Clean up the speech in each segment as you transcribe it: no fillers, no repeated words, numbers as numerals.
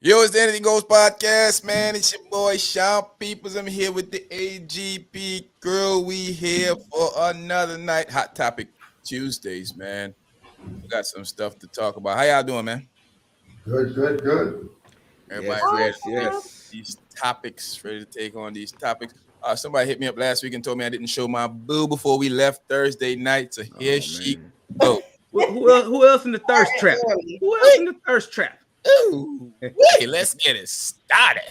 Yo, it's the Anything Goes podcast, man. It's your boy Sean Peoples. I'm here with the AGP crew. We here for another night. Hot Topic Tuesdays, man. We got some stuff to talk about. How y'all doing, man? Good. Everybody Yes, ready yes, to take yes. these topics? Ready to take on these topics? Somebody hit me up last week and told me I didn't show my boo before we left Thursday night. So here Oh she man. go. Who else in the thirst trap? Early. Who else in the thirst trap? Ooh, wait, let's get it started.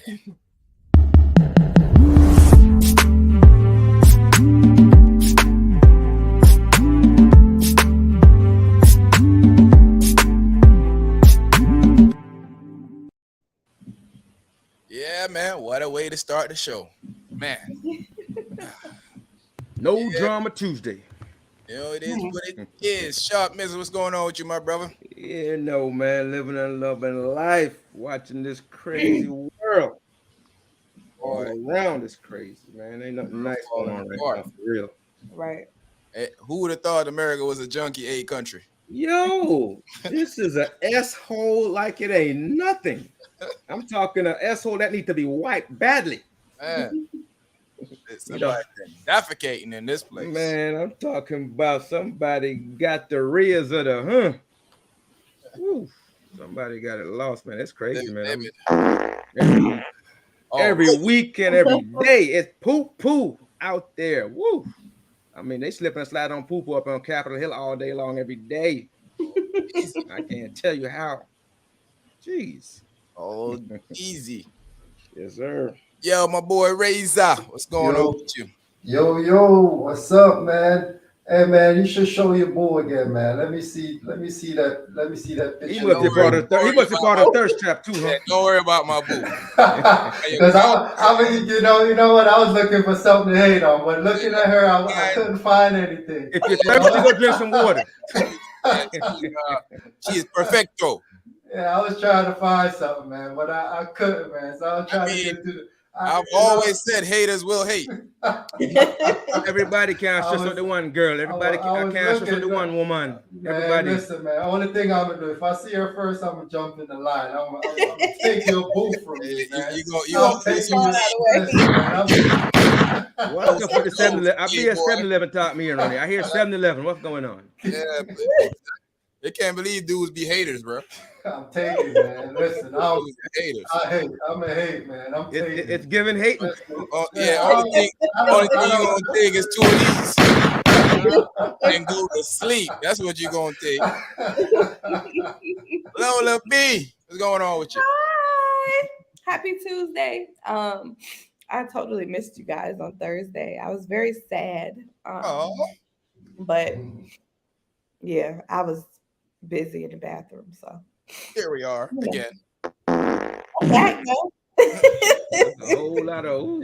Yeah, man, what a way to start the show, man. No drama Tuesday. You know, it is what it is. Sharp Mister, what's going on with you, my brother? Yeah, no man, living and loving life, watching this crazy world. All around is crazy, man. Ain't nothing nice going on right now, for real. Right. Who would have thought America was a junkie aid country? Yo, this is an S-hole like it ain't nothing. I'm talking an S-hole that needs to be wiped badly. Man, somebody defecating in this place. Man, I'm talking about somebody got the rears of the Woo, somebody got it lost, man. That's crazy, man. Every week and every day, it's poo out there. Woo. I mean, they slip and slide on poo up on Capitol Hill all day long, every day. I can't tell you how. Jeez. Oh, easy. Yes, sir. Yo, my boy Razor, what's going on with you? Yo, what's up, man? Hey, man, you should show your boo again, man. Let me see that picture. He must have brought a thirst trap too, huh? Yeah, don't worry about my boo. Because I mean, you know what? I was looking for something to hate on, but looking at her, I couldn't find anything. If you're thirsty, go drink some water. She is perfecto. Yeah, I was trying to find something, man, but I couldn't, man. So I was trying to get to the. I've always said haters will hate. Everybody can't just with the one girl. Everybody can't just with the one woman. Man, Everybody. listen, man. Only thing I'm gonna do, if I see her first, I'm gonna jump in the line. I'm gonna take your boo from me, man. You gonna take listen, man. What's up with the 7-Eleven? I be at 7-Eleven taught me around here. I hear 7-Eleven. What's going on? Yeah, they can't believe dudes be haters, bro. I'm taking, man. Listen, haters. I hate. I'm a hate, man. I'm taking. It's giving hate. Only thing you gonna take is 2 of these and go to sleep. That's what you gonna take. Lola B, what's going on with you? Hi. Happy Tuesday. I totally missed you guys on Thursday. I was very sad. But yeah, I was busy in the bathroom. So here we are again. Back though. A whole lot of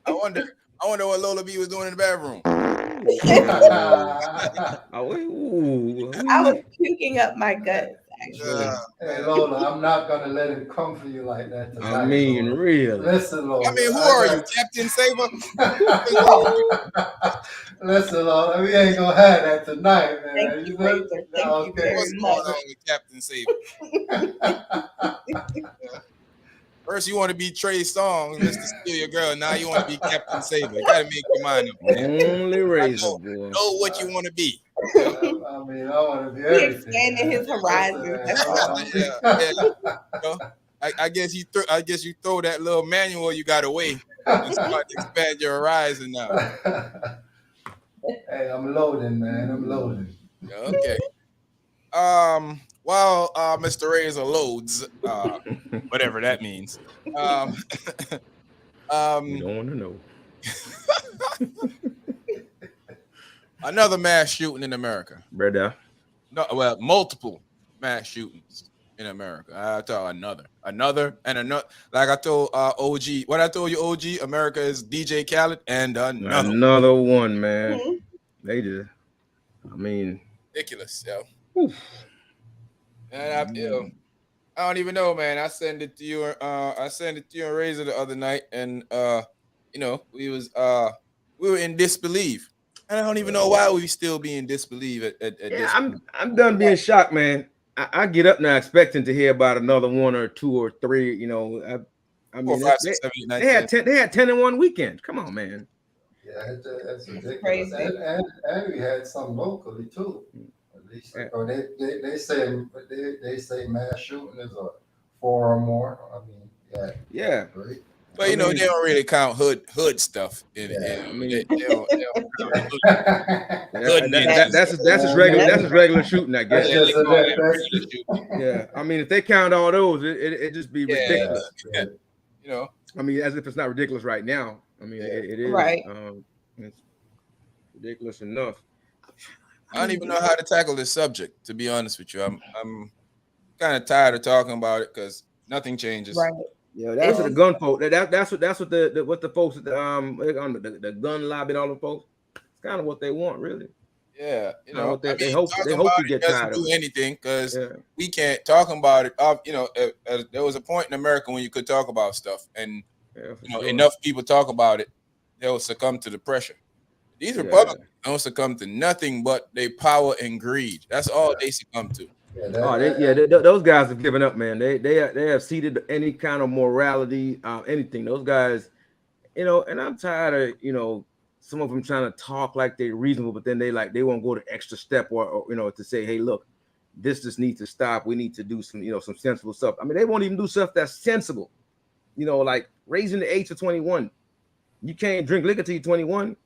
I wonder what Lola B was doing in the bathroom. I was puking up my guts. Hey Lola, I'm not gonna let it come for you like that tonight. I mean, Lola. really. Listen, Lola. I mean, who are you, Captain Saver? Listen, Lola, we ain't gonna have that tonight, man. Thank you, Razor. Thank you very What's much. going on with Captain Saver? First, you want to be Trey Songz, Mr. Steal Your Girl. Now you want to be Captain Saver. You gotta make your mind up, man. Only Razor, boy. Know what you want to be. I mean, I want to be everything. He expanded his horizons. That's all. I guess you throw that little manual you got away and start to expand your horizon now. Hey, I'm loading, man. I'm loading. Okay. While Mr. Razor loads, whatever that means. You don't want to know. Another mass shooting in America. Brother. No, well, multiple mass shootings in America. I tell another. Like I told OG, what I told you, OG, America is DJ Khaled and another one, man. Mm-hmm. They just, I mean, ridiculous, yo. Oof. And I don't even know, man. I sent it to you. I sent it to you and Razor the other night, and we were in disbelief. And I don't even know why we still be in disbelief at this. I'm done being shocked, man. I get up now expecting to hear about another 1 or 2 or 3. You know, I 4, mean, 5, 6, 7, 8, 9, they had 10. 10. They had 10 in one weekend. Come on, man. Yeah, it's It's ridiculous. crazy. And we had some locally too. At least or they say mass shooting is a 4 or more. I mean, Yeah. great. But you know, they don't really count hood stuff in it. Yeah. I mean, They don't yeah, hood that's just regular. That's just regular shooting, I guess. That's just call that that's regular shooting. Yeah, I mean, if they count all those, it just be ridiculous. yeah. You know, I mean, as if it's not ridiculous right now. I mean, it is. Right. It's ridiculous enough. I don't even know how to tackle this subject. To be honest with you, I'm kind of tired of talking about it because nothing changes. Right. Yeah, that's what the gun folks. That's what the folks at the gun lobby and all the folks. It's kind of what they want, really. Yeah, you know, they hope talking you about get it doesn't tired of do it. anything because we can't talk about it. You know, there was a point in America when you could talk about stuff, and enough people talk about it, they'll succumb to the pressure. These Republicans don't succumb to nothing but their power and greed. That's all they succumb to. Those guys have given up, man. They have ceded any kind of morality, anything. Those guys, and I'm tired of some of them trying to talk like they're reasonable, but then they won't go the extra step or to say, hey, look, this just needs to stop. We need to do some some sensible stuff. I mean, they won't even do stuff that's sensible. Like raising the age to 21. You can't drink liquor till you're 21,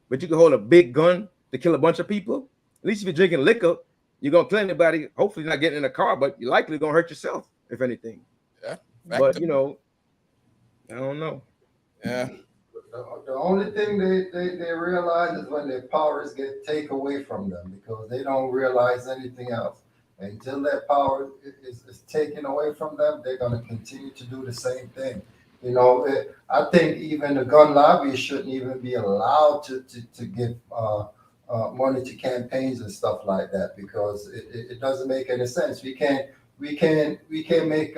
but you can hold a big gun to kill a bunch of people. At least if you're drinking liquor, you're gonna kill anybody. Hopefully, not getting in a car, but you're likely gonna hurt yourself if anything. Yeah, but I don't know. Yeah. The only thing they realize is when their powers get taken away from them because they don't realize anything else. Until that power is taken away from them, they're going to continue to do the same thing. I think even the gun lobby shouldn't even be allowed to give money to campaigns and stuff like that because it doesn't make any sense. We can't make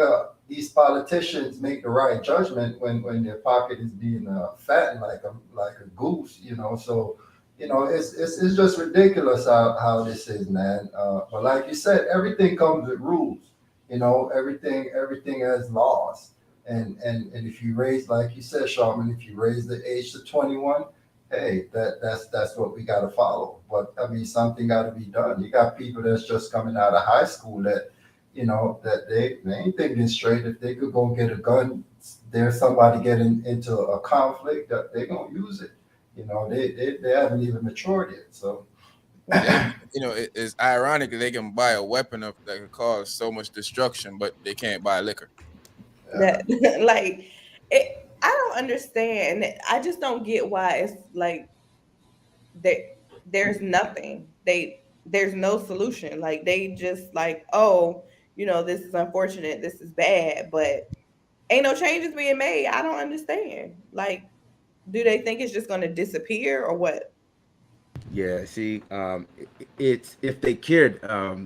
these politicians make the right judgment when their pocket is being fattened like a goose. So it's just ridiculous how this is, man. But like you said, everything comes with rules. Everything has laws. And if you raise, like you said, Sharman, if you raise the age to 21, hey, that's what we got to follow. But I mean, something got to be done. You got people that's just coming out of high school that they ain't thinking straight. If they could go get a gun, there's somebody getting into a conflict that they're gonna use it. They haven't even matured yet. So it's ironic that they can buy a weapon that can cause so much destruction, but they can't buy liquor. That I don't understand. I just don't get why it's like there's nothing. There's no solution. Like they just like, oh, this is unfortunate, this is bad, but ain't no changes being made. I don't understand. Like, do they think it's just going to disappear or what? Yeah, see, it's if they cared,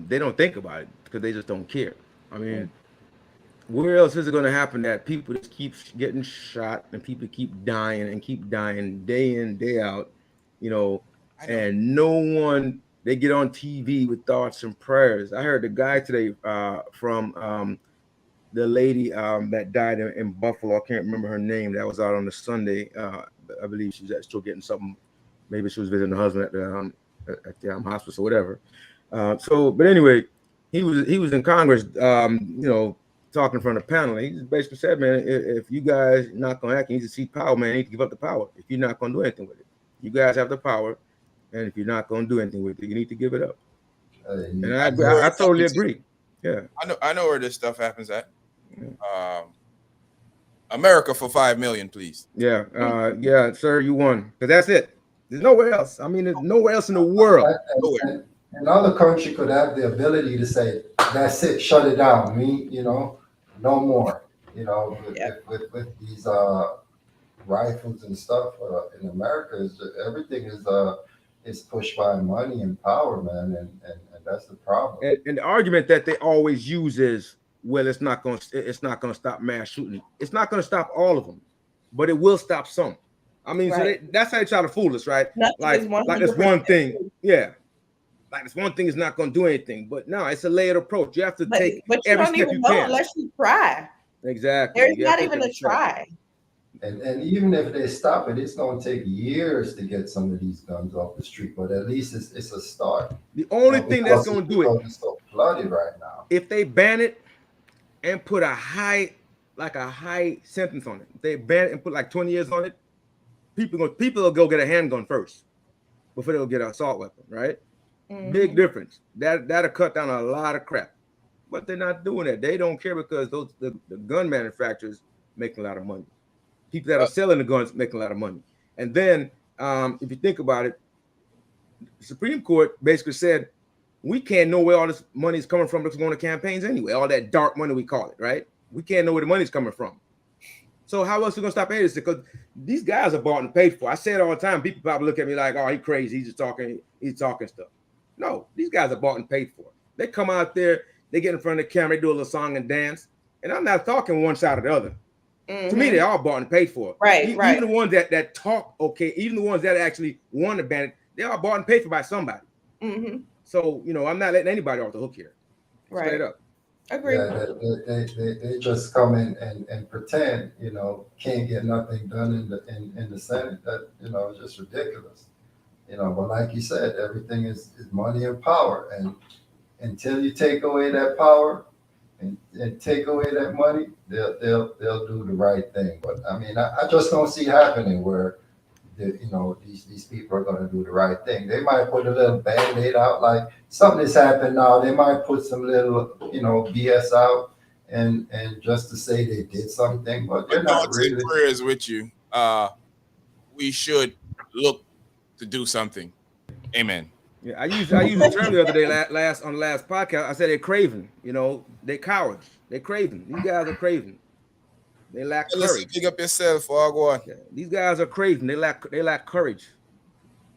they don't think about it because they just don't care. I mean, where else is it going to happen that people just keep getting shot and people keep dying day in, day out, and no one, they get on TV with thoughts and prayers. I heard the guy today from the lady that died in Buffalo. I can't remember her name. That was out on the Sunday. I believe she was still getting something. Maybe she was visiting her husband at the hospital or whatever. But anyway, he was in Congress, talking from the panel. He just basically said, man, if you guys not gonna act, you need to see power, man. You need to give up the power. If you're not gonna do anything with it, you guys have the power, and if you're not gonna do anything with it, you need to give it up. And I totally agree. Yeah, I know where this stuff happens at. America for 5 million, please. Yeah, sir, you won. Because that's it. There's nowhere else. I mean, there's nowhere else in the world. Another country could have the ability to say, that's it, shut it down. No more. With these rifles and stuff in America, everything is pushed by money and power, man, and that's the problem. And the argument that they always use is, well, it's not going to stop mass shooting. It's not going to stop all of them, but it will stop some. I mean, right. So that's how they try to fool us, right? Like it's one thing. Yeah. like this one thing is not going to do anything. But no, it's a layered approach. You have to take but you every don't step even you know can. unless you try. Exactly. There's not even a try. And even if they stop it, it's going to take years to get some of these guns off the street. But at least it's a start. The only thing that's going to do it, it's so flooded right now. if they ban it and put a high sentence on it, if they ban it and put like 20 years on it, people will go get a handgun first before they'll get an assault weapon, right? Mm-hmm. Big difference. That'll cut down a lot of crap. But they're not doing that. They don't care because the gun manufacturers making a lot of money. People that are selling the guns making a lot of money. And then if you think about it, the Supreme Court basically said we can't know where all this money is coming from because we're going to campaigns anyway. All that dark money, we call it, right? We can't know where the money's coming from. So how else are we going to stop this? Because these guys are bought and paid for. I say it all the time. People probably look at me like, oh, he's crazy. He's talking stuff. No, these guys are bought and paid for. They come out there, they get in front of the camera, they do a little song and dance. And I'm not talking one side or the other. Mm-hmm. To me, they're all bought and paid for. Right. Even the ones that talk okay, even the ones that actually want to ban it, they are bought and paid for by somebody. Mm-hmm. So, I'm not letting anybody off the hook here. Right. Straight up. Agree. Yeah, they just come in and pretend, can't get nothing done in the Senate. That, is just ridiculous. But like you said, everything is money and power. And until you take away that power and take away that money, they'll do the right thing. But I mean, I just don't see it happening where these people are going to do the right thing. They might put a little Band-Aid out, like something has happened now. They might put some little, BS out and just to say they did something, but they're not really. Prayers with you. We should look to do something. Amen. Yeah, I used the term the other day on the last podcast. I said they're craven. They're cowards. They're craven. These guys are craven. They lack courage. Pick up yourself, or go on. Yeah, these guys are craven. They lack courage.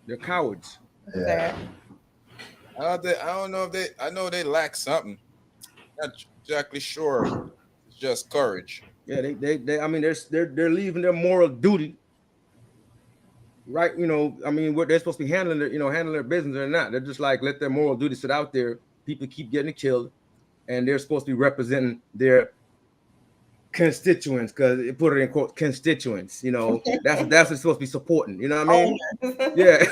They're cowards. Yeah. I don't know if I know they lack something. Not exactly sure. It's just courage. Yeah, they I mean they're leaving their moral duty. Right, what they're supposed to be handling their business or not. They're just like let their moral duty sit out there. People keep getting killed, and they're supposed to be representing their constituents, because it put it in quote constituents. That's what they're supposed to be supporting. You know what I mean? Yeah,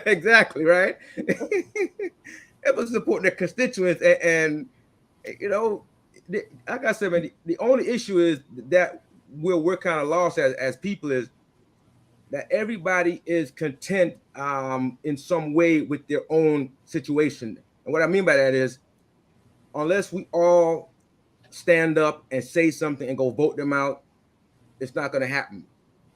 exactly, right. It was supporting their constituents, and like I said, man, the only issue is that we're kind of lost as people is that everybody is content in some way with their own situation. And what I mean by that is, unless we all stand up and say something and go vote them out, it's not going to happen.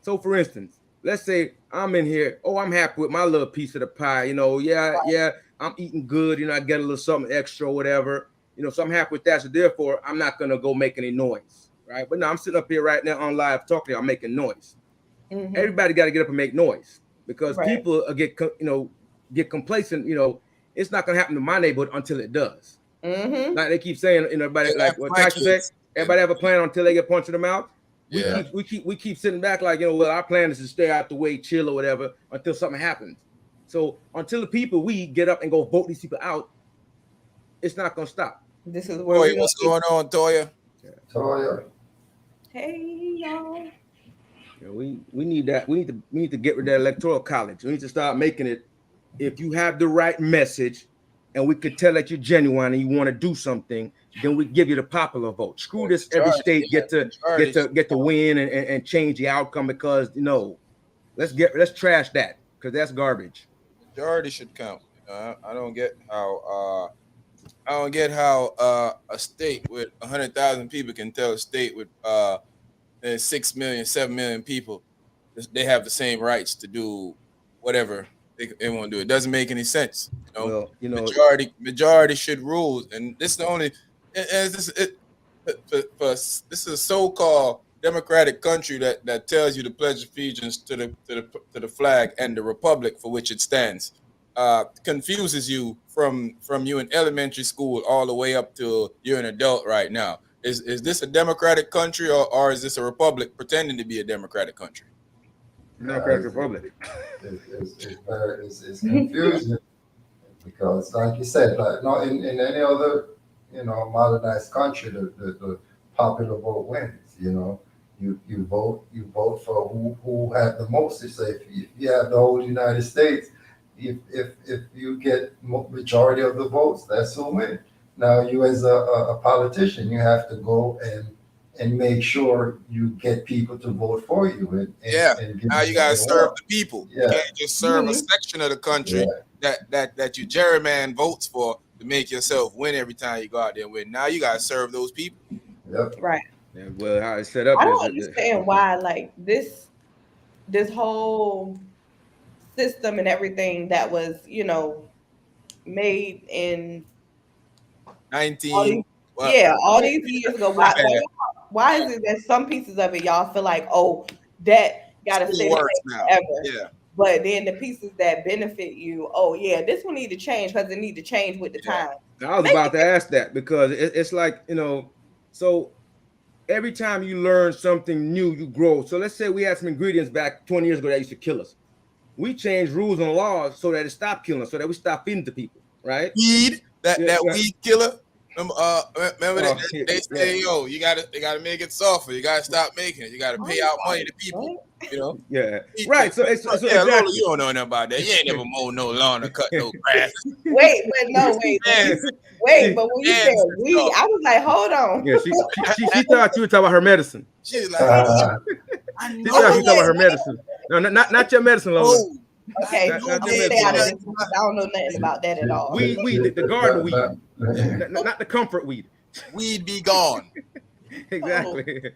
So, for instance, let's say I'm in here. Oh, I'm happy with my little piece of the pie. Yeah, I'm eating good. I get a little something extra or whatever. So I'm happy with that. So therefore, I'm not going to go make any noise, right? But now I'm sitting up here right now on live talking to you. I'm making noise. Mm-hmm. Everybody got to get up and make noise because people get complacent. It's not going to happen to my neighborhood until it does. Mm-hmm. Like they keep saying, everybody like what Tyson said. Everybody have a plan until they get punched in the mouth. Yeah. We keep sitting back like our plan is to stay out the way, chill or whatever until something happens. So until the people we get up and go vote these people out, it's not going to stop. This is where what's going on, Toya? Yeah. Toya. Hey y'all. Yeah, we need that. We need to get rid of that electoral college. We need to start making it. If you have the right message, and we could tell that you're genuine and you want to do something, then we give you the popular vote. Screw this. Every state get to win and change the outcome because let's trash that because that's garbage. Majority should count. I don't get how a state with 100,000 people can tell a state with 6 million, 7 million people they have the same rights to do whatever they want to do. It doesn't make any sense. Majority should rule, and this is the only. This is a so-called democratic country that tells you to pledge allegiance to the flag and the republic for which it stands. Confuses you from you in elementary school all the way up to you're an adult right now. Is this a democratic country or is this a republic pretending to be a democratic country? Democratic republic. It's confusing because, like you said, like not in any other, modernized country, the popular vote wins. You vote for who had the most. You say if you have the whole United States, if you get majority of the votes, that's who wins. Now, you as a politician, you have to go and make sure you get people to vote for you Yeah. and give Now them you what gotta they serve want. the people. You Yeah, can't just serve a Mhm. section of the country yeah, that you gerryman votes for to make yourself win every time you go out there and win. Now you gotta serve those people. yep. Right. Yeah, well, how it's set up I is don't understand why like this whole system and everything that was, made in all 19. these Well, yeah, all these years ago. Why is it that some pieces of it y'all feel like, oh, that gotta stay still the works same now. forever? Yeah, But then the pieces that benefit you, oh yeah, this one need to change because it need to change with the yeah. time. I was Make about it to ask that because it's like, so every time you learn something new, you grow. So let's say we had some ingredients back 20 years ago that used to kill us. We changed rules and laws so that it stopped killing us, so that we stop feeding to people, right? Weed, that Yeah, that yeah. weed killer. Remember that Oh, yeah, they yeah, say, yo, they gotta make it softer. You gotta stop making it. You gotta pay I'm out money sorry, to people. what? You know, yeah. weed killer. Right. So Yeah, Lola, exactly. you don't know nothing about that. You ain't never mowed no lawn or cut no grass. Wait, but no, wait. Hands, See, But when you said hands and we, stuff. I was like, hold on. yeah, she thought you were talking about her medicine. She's like, Uh, I She thought know you were talking about that. her medicine. No, not your medicine, Lola. Oh, I Okay, know Not I'm your gonna that stay medicine, out of Lola. this because I don't know nothing about that at all. The garden weed, not the comfort weed. weed be gone. Exactly.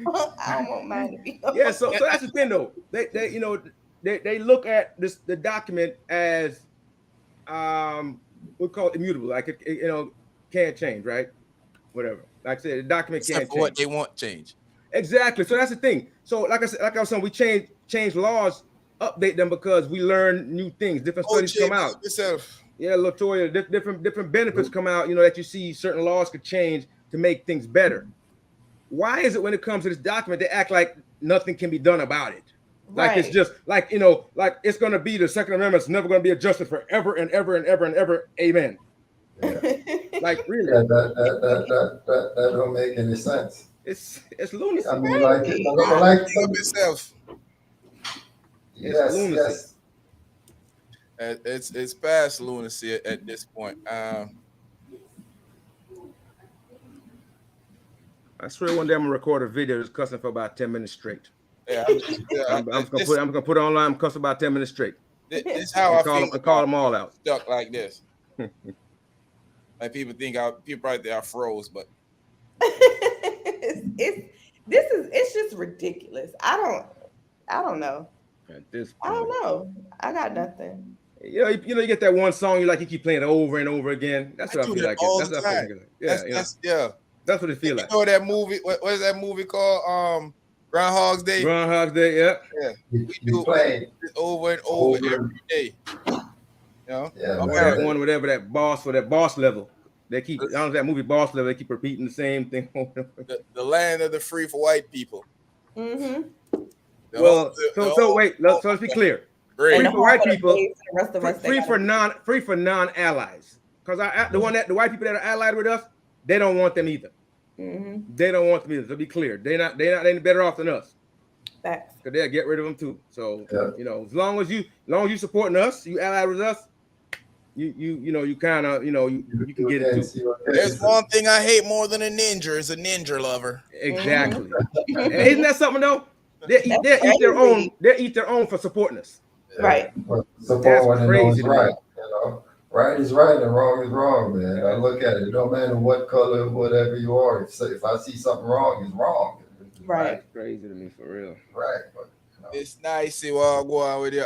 I don't want mine to be. Yeah. So that's the thing, though. They look at the document as we call it immutable, like it can't change, right? Whatever. Like I said, the document Except can't for what change. they want change. Exactly. So that's the thing. So like I was saying, we change laws, update them because we learn new things. Different Oh, studies come change out. yourself. Yeah, Latoya, different benefits come out. That you see certain laws could change to make things better. Why is it when it comes to this document they act like nothing can be done about it? Like it's Right. just like like it's gonna be the Second Amendment. It's never gonna be adjusted forever and ever and ever and ever. Amen. yeah. Like really, Yeah, that don't make any sense. it's I lunacy. mean, like, Crazy. like, Big up yourself. It's yes, lunacy. yes. It's past lunacy at this point. I swear one day I'm gonna record a video just cussing for about 10 minutes straight. Yeah, I'm gonna put it online. I'm cussing about 10 minutes straight. this how And I feel. call them all out. Stuck like this. Like people probably think I froze, but it's just ridiculous. I don't know. At this I point, don't know. I got nothing. you get that one song you like, you keep playing it over and over again. That's I what I do feel that like. all That's the what I time. feel like. Yeah, Yeah. that's what it feel like. You know that movie? What is that movie called? Groundhog's Day. Groundhog's Day. Yeah. Yeah, You we do play it over and over every day. You know, Yeah, I'm man. that one, whatever that boss level. They keep on that movie Boss Level. They keep repeating the same thing. the land of the free for white people. Mm-hmm. Well, wait. Let's be clear. Great. Free for white people. The rest of us, Free for non allies. Because the white people that are allied with us, they don't want them either. Mm-hmm. They don't want them either. To be clear, they're not any better off than us. Facts. Because they'll get rid of them too. So Yeah. as long as you supporting us, you allied with us, you kind of you can get it too. There's one thing I hate more than a ninja is a ninja lover. Exactly. And isn't that something though? They eat their own. They eat their own for supporting us. Right. Support one crazy knows to me. right. Right is right and wrong is wrong, man. I look at it. It don't matter what color, whatever you are. If I see something wrong, it's wrong. Right. It's crazy to me for real. Right. But, It's nice to see what I'll go on with you.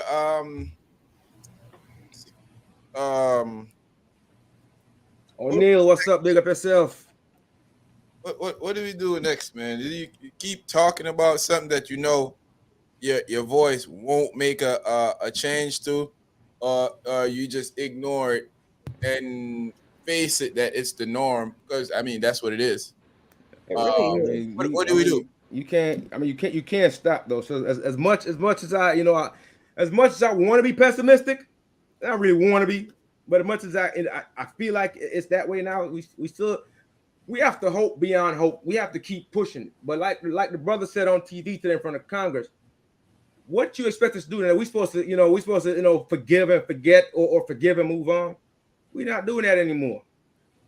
O'Neal, what's up? Big up yourself. What do we do next, man? Do you keep talking about something that your voice won't make a change to, or you just ignore it and face it that it's the norm? Because I mean that's what it is. It really is. What do we do? You can't. I mean, you can't stop though. So as much as I, as much as I want to be pessimistic, I really want to be. But as much as I feel like it's that way now, we have to hope beyond hope. We have to keep pushing. But like the brother said on TV today in front of Congress, what you expect us to do? Are we supposed to, forgive and forget or forgive and move on? We're not doing that anymore.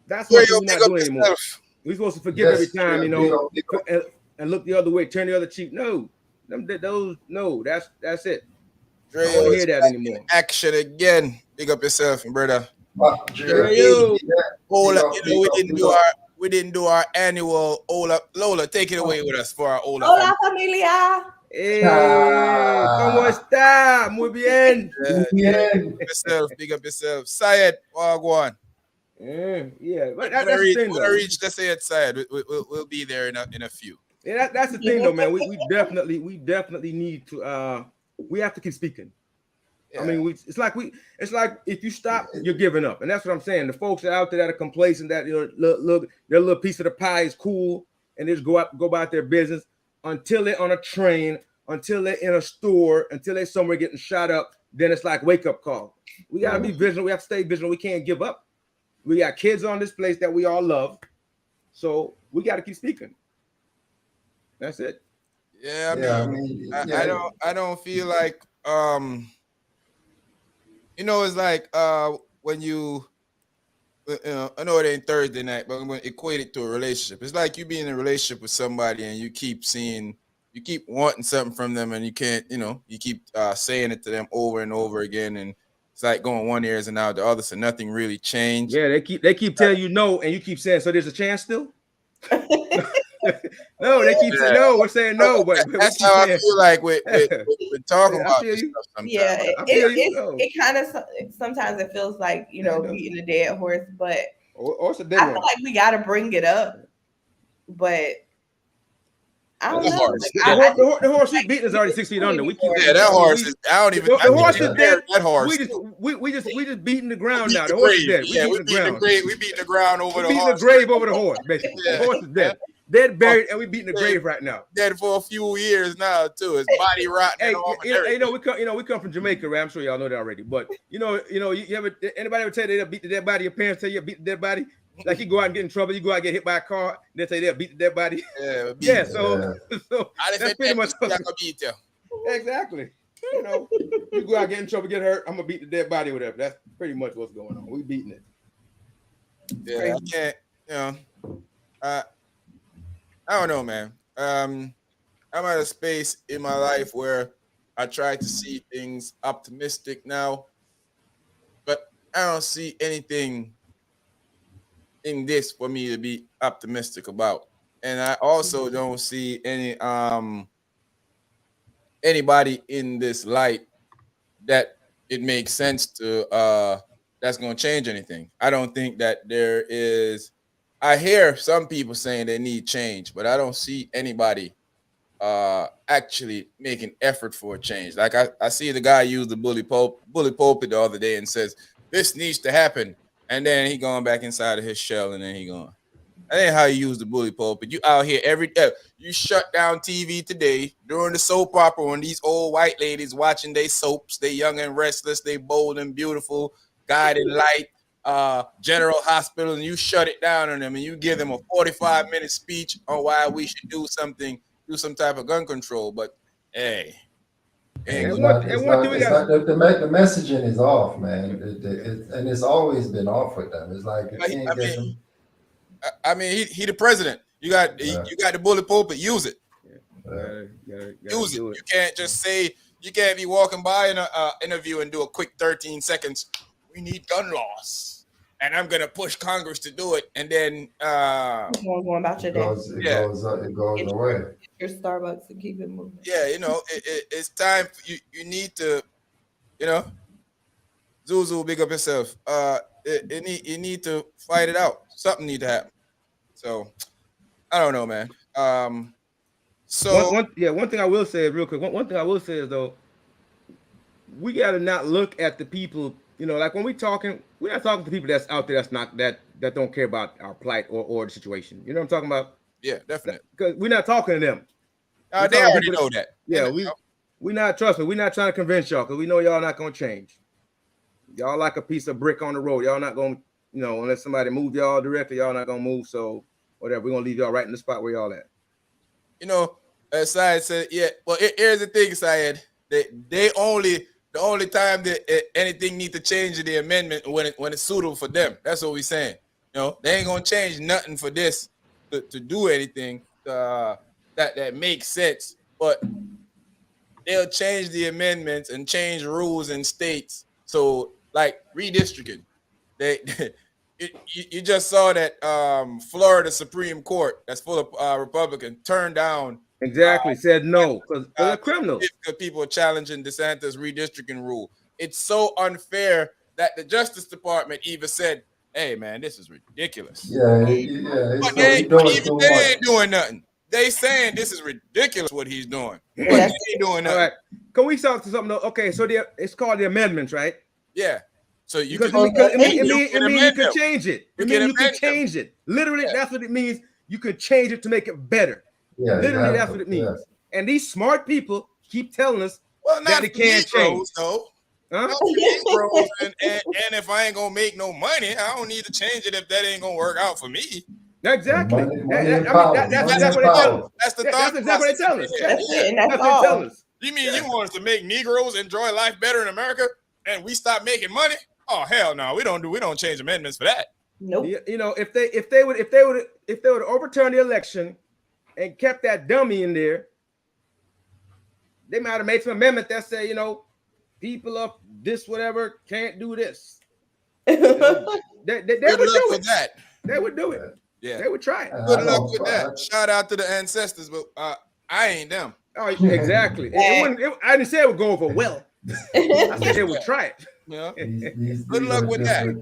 That's what we're not doing anymore. We're supposed to forgive every time, and look the other way, turn the other cheek. No, that's it. Dre, I don't want to hear that anymore. Action again. Big up yourself, brother. We didn't do our annual Lola. Take it away with us for our Ola. Hola, familia. Hey, ¿cómo está? Muy bien. Big up yourself. Syed, go on. Yeah, but that's the thing. When I reach the Syed side, we'll be there in a few. Yeah, that's the thing though, man. We definitely need to. We have to keep speaking. Yeah. I mean, it's like if you stop, you're giving up, and that's what I'm saying. The folks out there that are complacent, that look, their little piece of the pie is cool, and they just go about their business until they're on a train, until they're in a store, until they're somewhere getting shot up. Then it's like wake up call. We gotta be vigilant. We have to stay vigilant. We can't give up. We got kids on this place that we all love, so we got to keep speaking. That's it. Yeah, I don't feel like it's like when you I know it ain't Thursday night, but I'm going to equate it to a relationship. It's like you be in a relationship with somebody and you keep wanting something from them, and you can't, you keep saying it to them over and over again, and it's like going one ears and out the other, so nothing really changed. Yeah, they keep telling you no, and you keep saying, so there's a chance still? No, they keep saying no. We're saying no, but that's how I feel like we're talking about this stuff sometimes. Yeah, it kind of sometimes it feels like beating a dead horse, but or it's a I feel like we got to bring it up, but I don't know. The horse we beating is already 6 feet under. We keep that horse is. I don't even. The horse is dead. That horse. We just beating the ground now. The horse is dead. We beating the ground over the horse. Beating the grave over the horse. Basically, the horse is dead. Dead, buried, and we beating the grave right now. Dead for a few years now too. His body rotting. We come from Jamaica, right? I'm sure y'all know that already. But you ever anybody ever tell you they'll beat the dead body? Your parents tell you beat the dead body? Like you go out and get in trouble, you go out and get hit by a car, they say they'll beat the dead body. Yeah. So that's pretty much beat you. Exactly. You go out, get in trouble, get hurt. I'm gonna beat the dead body, whatever. That's pretty much what's going on. We beating it. Yeah, I can't. I don't know, man. I'm at a space in my life where I try to see things optimistic now, but I don't see anything in this for me to be optimistic about. And I also don't see anybody in this light that it makes sense to that's going to change anything. I don't think that there is. I hear some people saying they need change, but I don't see anybody actually making effort for a change. Like I see the guy use the bully pulpit the other day and says this needs to happen, and then he going back inside of his shell, and then he going. That ain't how you use the bully pulpit. You out here every day. You shut down TV today during the soap opera when these old white ladies watching they soaps. They young and restless. They bold and beautiful. Guiding light. General Hospital, and you shut it down on them, and you give them a 45-minute speech on why we should do some type of gun control. But hey, the messaging is off, man. And it's always been off with them. It's like he the president. You got the bullet pulpit. Use it. Use it. You can't just say. You can't be walking by in an interview and do a quick 13 seconds. We need gun laws, and I'm gonna push Congress to do it, and then going about your day. It goes away. Your Starbucks and keep it moving. Yeah, it's time for you need to, Zuzu, big up yourself. You need to fight it out. Something need to happen. So I don't know, man. So one thing I will say real quick. One thing I will say is though, we gotta not look at the people. Like when we're not talking to people that's out there that don't care about our plight or the situation. You know what I'm talking about? Yeah, definitely. Because we're not talking to them. They already know that. Yeah, we're not. Trust me, we're not trying to convince y'all because we know y'all not gonna change. Y'all like a piece of brick on the road. Y'all not gonna, unless somebody move y'all directly, y'all not gonna move. So whatever, we're gonna leave y'all right in the spot where y'all at. As Syed said, yeah. Well, here's the thing, Syed. The only time that anything need to change in the amendment when it's suitable for them. That's what we're saying. They ain't gonna change nothing for this to do anything that makes sense. But they'll change the amendments and change rules in states. So like redistricting, you just saw that Florida Supreme Court that's full of Republican turned down. Exactly, said no because they're criminals. Because people are challenging DeSantis' redistricting rule. It's so unfair that the Justice Department even said, "Hey, man, this is ridiculous." Yeah. But they ain't doing nothing. They saying this is ridiculous what he's doing. But they ain't doing nothing. All right. Can we talk to something though? Okay, so it's called the amendments, right? Yeah. So you can change it. You can change it. Literally, that's what it means. You can change it to make it better. Yeah, literally, that's what it means. Yeah. And these smart people keep telling us that it can't change. Though. Huh? and if I ain't gonna make no money, I don't need to change it if that ain't gonna work out for me. Exactly. That's exactly what they tell us. That's exactly what they tell us. That's what they tell us. You mean you want us to make Negroes enjoy life better in America, and we stop making money? Oh hell no, we don't change amendments for that. Nope. If they would overturn the election and kept that dummy in there, they might have made some amendment that say, people of this whatever can't do this. They would do it. That. They would do it. Yeah, they would try it. Good luck with that. Shout out to the ancestors, but I ain't them. Oh, exactly. I didn't say it would go over well. I said they would try it. Yeah. Good luck with that.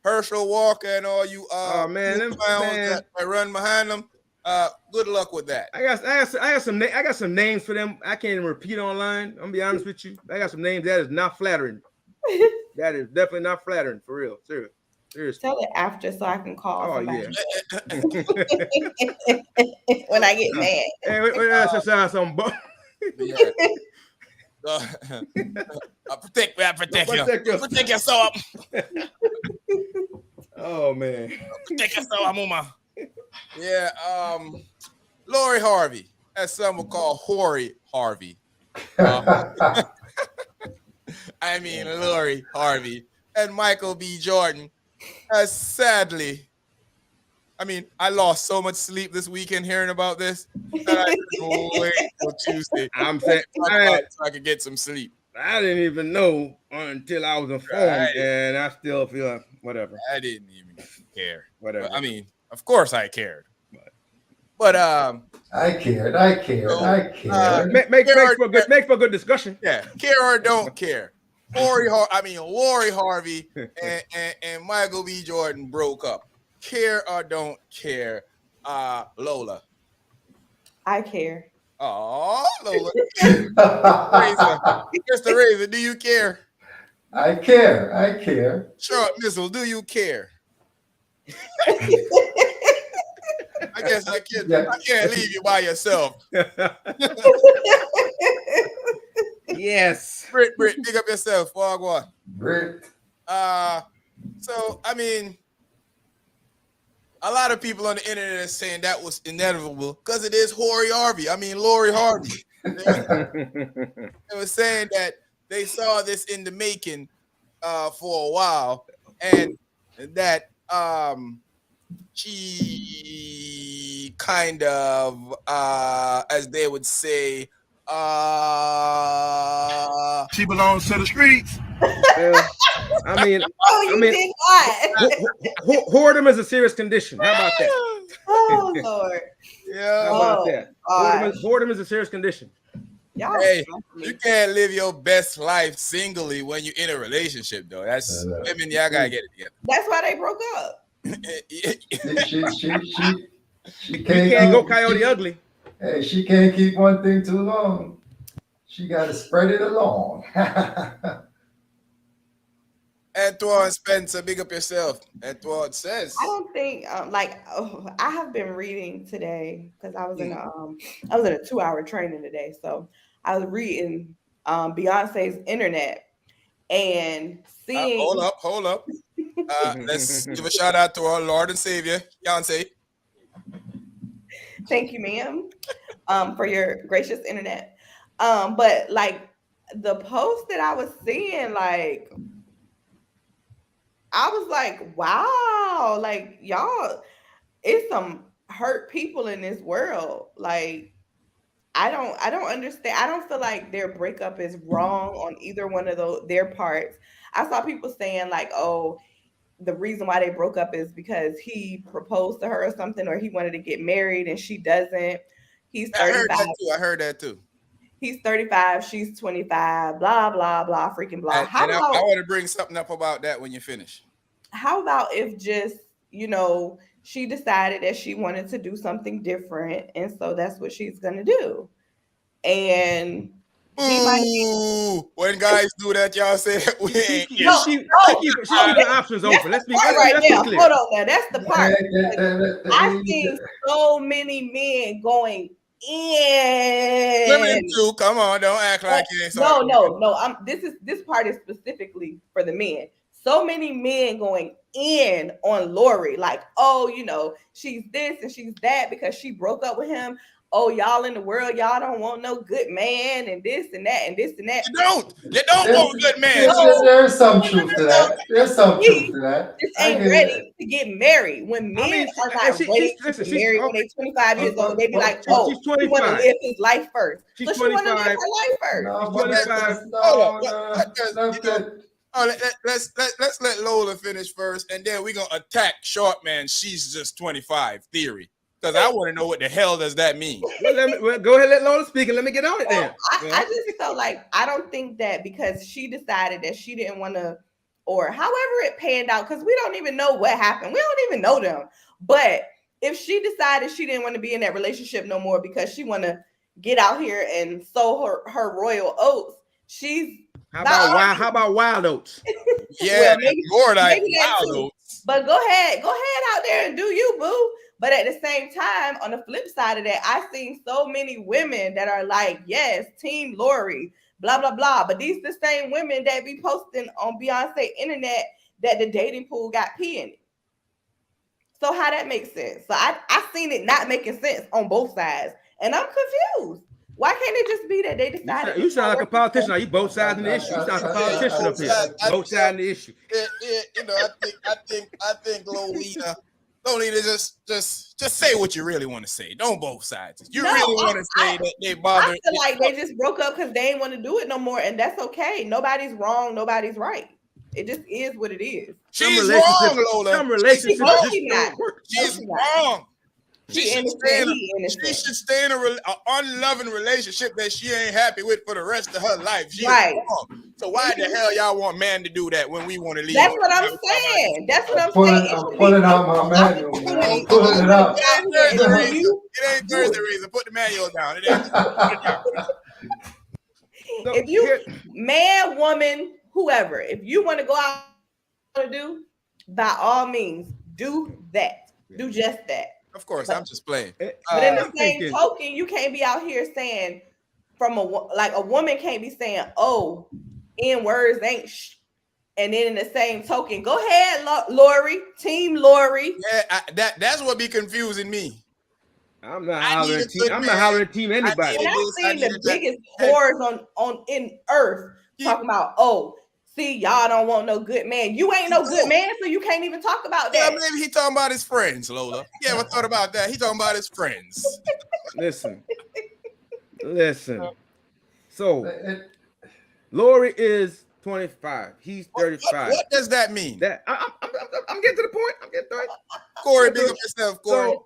Herschel Walker and all you that run behind them. Good luck with that. I got some names for them. I can't even repeat online. I'm gonna be honest with you. I got some names that is not flattering. That is definitely not flattering for real. Seriously. Tell it after so I can call. Oh yeah. When I get mad. Hey, wait, some. Protect yourself. Oh man. Protect yourself, Mama. Yeah, LorI Harvey, as some will call Hoary Harvey. I mean LorI Harvey and Michael B. Jordan. Sadly, I lost so much sleep this weekend hearing about this that I couldn't wait till Tuesday. I'm saying so I could get some sleep. I didn't even know until I was informed, and I still feel like whatever. I didn't even care. Whatever. But, of course I cared. But I cared. Make for a good discussion. Yeah, care or don't care. LorI Harvey and Michael B. Jordan broke up. Care or don't care, Lola. I care. Oh, Lola. Mr. Razor, do you care? I care. Sure, Missile, do you care? I guess I can't leave you by yourself. Yes. Britt, pick up yourself. Wagwan. Britt. So, a lot of people on the internet are saying that was inevitable because it is LorI Harvey. They were saying that they saw this in the making for a while, and that she kind of, as they would say, she belongs to the streets. Whoredom is a serious condition. How about that? Oh Lord. Yeah. How about that? Whoredom is a serious condition. Hey, you can't live your best life singly when you're in a relationship, though. That's women. Y'all gotta get it together. That's why they broke up. She can't go Coyote Ugly. Hey, she can't keep one thing too long. She got to spread it along. Antoine Spencer, big up yourself. Antoine says, I don't think I have been reading today because I was in a 2-hour training today. So I was reading Beyonce's internet, And seeing hold up. Let's give a shout out to our Lord and Savior, Beyonce. Thank you, ma'am, for your gracious internet. But like the post that I was seeing, like I was like, wow, like y'all, it's some hurt people in this world. Like I don't understand. I don't feel like their breakup is wrong on either one of their parts. I saw people saying like, oh, the reason why they broke up is because he proposed to her or something, or he wanted to get married and she doesn't. He's 35. I heard that too. He's 35, she's 25, blah, blah, blah, freaking blah. I want to bring something up about that when you finish. How about if just, she decided that she wanted to do something different, and so that's what she's going to do. And when guys do that, y'all say that we ain't. She keep the options open. Let's be clear. Hold on now. That's the part. I've seen so many men going in. Women too. Come on, don't act like you ain't. No. This part is specifically for the men. So many men going in on LorI, like, oh, she's this and she's that because she broke up with him. Oh, y'all in the world, y'all don't want no good man and this and that and this and that. You don't want good man. There's some truth to that. There's some truth to that. Just ain't ready to get married. When men are not ready to get married when they're 25 years old, they be like, oh, she want to live his life first. She want to live her life first. Let's let Lola finish first, and then we're gonna attack short man. She's just 25 theory. Because I want to know what the hell does that mean. Well, go ahead, let Lola speak, and let me get on it then. I just felt like I don't think that because she decided that she didn't want to, or however it panned out, because we don't even know what happened. We don't even know them. But if she decided she didn't want to be in that relationship no more because she want to get out here and sow her royal oats, How about wild oats? Yeah, maybe wild oats. But go ahead out there and do you, boo. But at the same time, on the flip side of that, I've seen so many women that are like, yes, Team LorI, blah, blah, blah. But these the same women that be posting on Beyonce internet that the dating pool got pee in it. So how that makes sense? So I seen it not making sense on both sides. And I'm confused. Why can't it just be that they decided? You sound like a politician. Are you both sides in the issue? You sound like a politician up here. Both sides in the issue. I think Lolita just say what you really want to say. Don't both sides. You really want to say that they bothered. I feel like they just broke up because they ain't want to do it no more, and that's okay. Nobody's wrong. Nobody's right. It just is what it is. She's wrong, Lola. Some relationships don't work. She's wrong. She should stay in an unloving relationship that she ain't happy with for the rest of her life. She's wrong. So why the hell y'all want man to do that when we want to leave? That's what I'm saying. I'm pulling out my manual. I'm pulling it out. It ain't Thursday reason. Put the manual down. It ain't. If you, man, woman, whoever, if you want to go out to do, by all means, do that. Do just that. Of course, I'm just playing. But in the same token, you can't be out here saying a woman can't be saying, oh, N words ain't and then in the same token, go ahead, LorI, Team LorI. Yeah, that's what be confusing me. I'm not hollering team anybody. And I've seen the biggest whores on in earth talking about, oh, see, y'all don't want no good man. You ain't no good man, so you can't even talk about that. Yeah, maybe he talking about his friends, Lola. You ever thought about that? He talking about his friends. Listen. So, LorI is 25. He's 35. What does that mean? I'm getting to the point. I'm getting to it. Corey, big up yourself, Corey. So,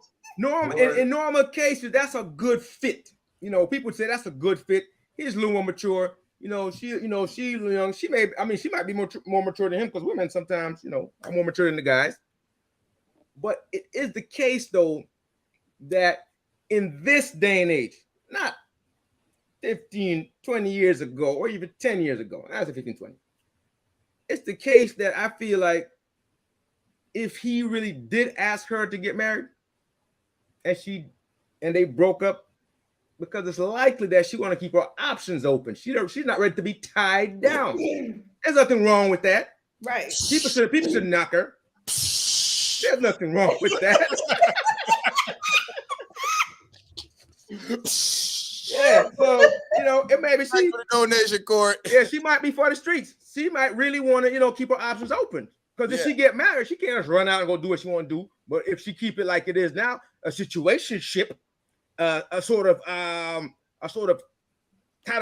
in normal cases, that's a good fit. People say that's a good fit. He's a little more mature. She's young. She might be more mature than him because women sometimes, are more mature than the guys. But it is the case, though, that in this day and age, not 15, 20 years ago, or even 10 years ago, I say 15, 20. It's the case that I feel like if he really did ask her to get married and they broke up, because it's likely that she want to keep her options open. She's not ready to be tied down. There's nothing wrong with that. Right. People should knock her. There's nothing wrong with that. Yeah, so it maybe she for the donation court. Yeah, she might be for the streets. She might really want to, keep her options open. Because if she get married, she can't just run out and go do what she want to do. But if she keep it like it is now, a situationship, a sort of kind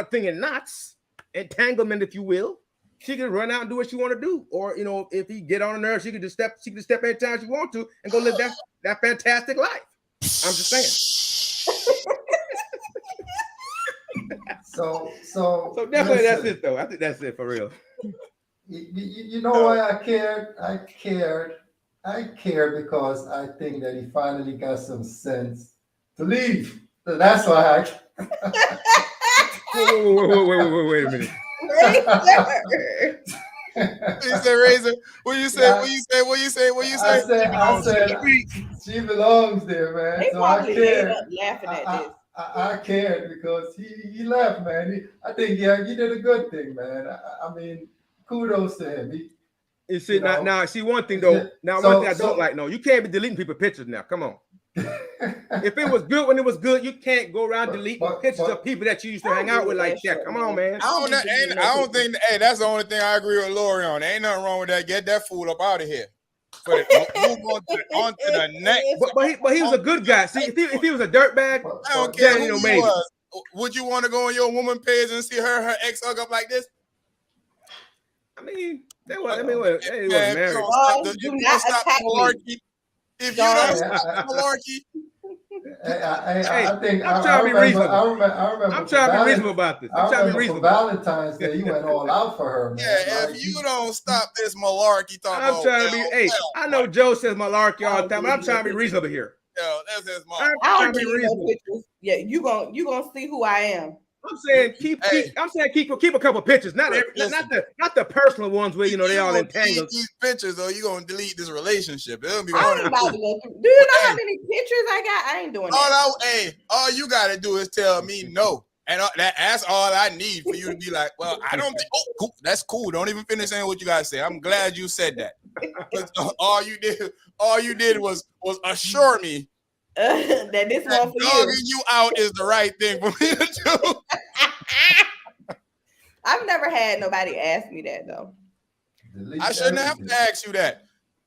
of thing in knots, entanglement, if you will, she can run out and do what she want to do. Or if he get on her nerves, she can just step anytime she want to and go live that fantastic life. I'm just saying. So definitely listen, that's it though. I think that's it for real. You know why I cared? I cared because I think that he finally got some sense to leave. So that's why Wait a minute. You say Razor? What you say? What you say? I said she belongs there, man. They so I probably cared. up laughing at this. I cared because he left, man. I think he did a good thing, man. I mean, kudos to him. You see, now, see one thing though. Now, one thing I don't like, no, you can't be deleting people's pictures now. Come on. If it was good when it was good, you can't go around deleting pictures of people that you used to hang out with like that. Come on, man. I don't think. Hey, that's the only thing I agree with LorI on. Ain't nothing wrong with that. Get that fool up out of here. But move on to the next. But he was a good guy. See, if he was a dirtbag, I don't care who he was. Would you want to go on your woman page and see her ex hug up like this? I mean, they wasn't married. You don't stop malarkey. If you don't stop malarkey. I think I'm trying to be reasonable. I remember. I'm trying to be reasonable about this. I'm trying to be reasonable. Valentine's Day, you went all out for her, man. Yeah, if you don't stop this malarkey talk, I'm trying to be. Hey, I know Joe says malarkey all the time, but I'm trying to be reasonable here. Yo, that's his mom. I don't be reasonable. Yeah, you gonna see who I am. I'm saying keep a couple pictures, not the personal ones where they all entangled. These pictures, though, you gonna delete this relationship. It'll be Do you know how many pictures I got? I ain't doing that. All you gotta do is tell me no, and that's all I need for you to be like, well, I don't think. Oh, cool. That's cool. Don't even finish saying what you gotta say. I'm glad you said that. all you did was assure me that this one for dogging you out is the right thing for me to do. I've never had nobody ask me that though. I shouldn't have to ask you that.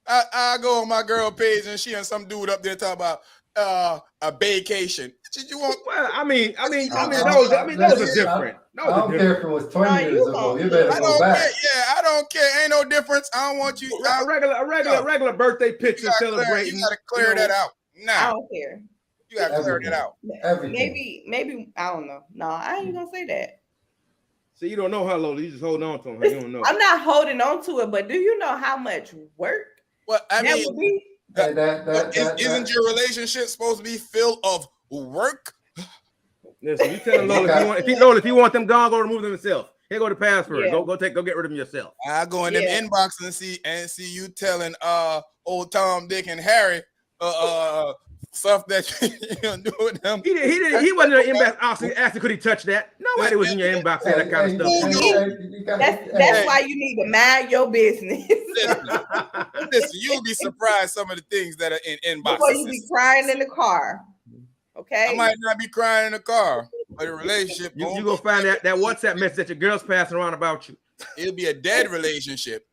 I go on my girl page and she and some dude up there talk about a vacation. Did you want? Well, I mean, those are different. I don't care if it was 20 years ago. You better go back. I don't care. Ain't no difference. I don't want you. A regular birthday picture celebrating. You gotta clear that out. Nah, I don't care. You gotta clear that out. Maybe I don't know. No, I ain't gonna say that. So you don't know how Lola. You just hold on to him. You don't know. I'm not holding on to it, but do you know how much work? Well, I mean, would be? Isn't your relationship supposed to be filled of work? Listen, you tell Lola if you want them gone, go remove them yourself. Here go the password. Yeah. Go get rid of them yourself. I go in them inbox and see you telling old Tom, Dick, and Harry stuff that you do with them. He wasn't in the inbox asking could he touch that. Nobody was in your inbox saying that kind of stuff. That's why you need to mind your business. Listen, you'll be surprised some of the things that are in inboxes. Before you be crying in the car. Okay. I might not be crying in the car, but a relationship. You gonna find that WhatsApp message that your girl's passing around about you. It'll be a dead relationship.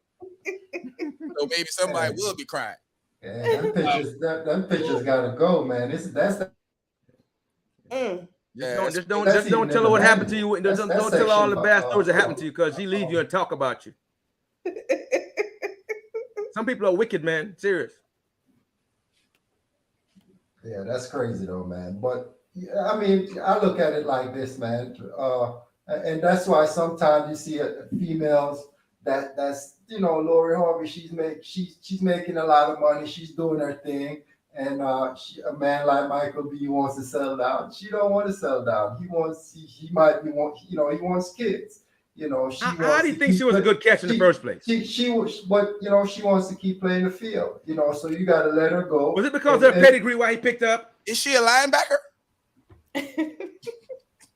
So maybe somebody will be crying. Yeah, them pictures gotta go, man. Just don't tell her what happened to you. Don't tell her all the bad stories that happened to you because she leave you and talk about you. Some people are wicked, man. Serious. Yeah, that's crazy though, man. But I mean, I look at it like this, man. And that's why sometimes you see females that's LorI Harvey. She's making a lot of money. She's doing her thing, and a man like Michael B wants to settle down. She don't want to settle down. He wants kids. How do you think she was a good catch in the first place? She wants to keep playing the field. So you got to let her go. Was it because of her pedigree why he picked up? Is she a linebacker?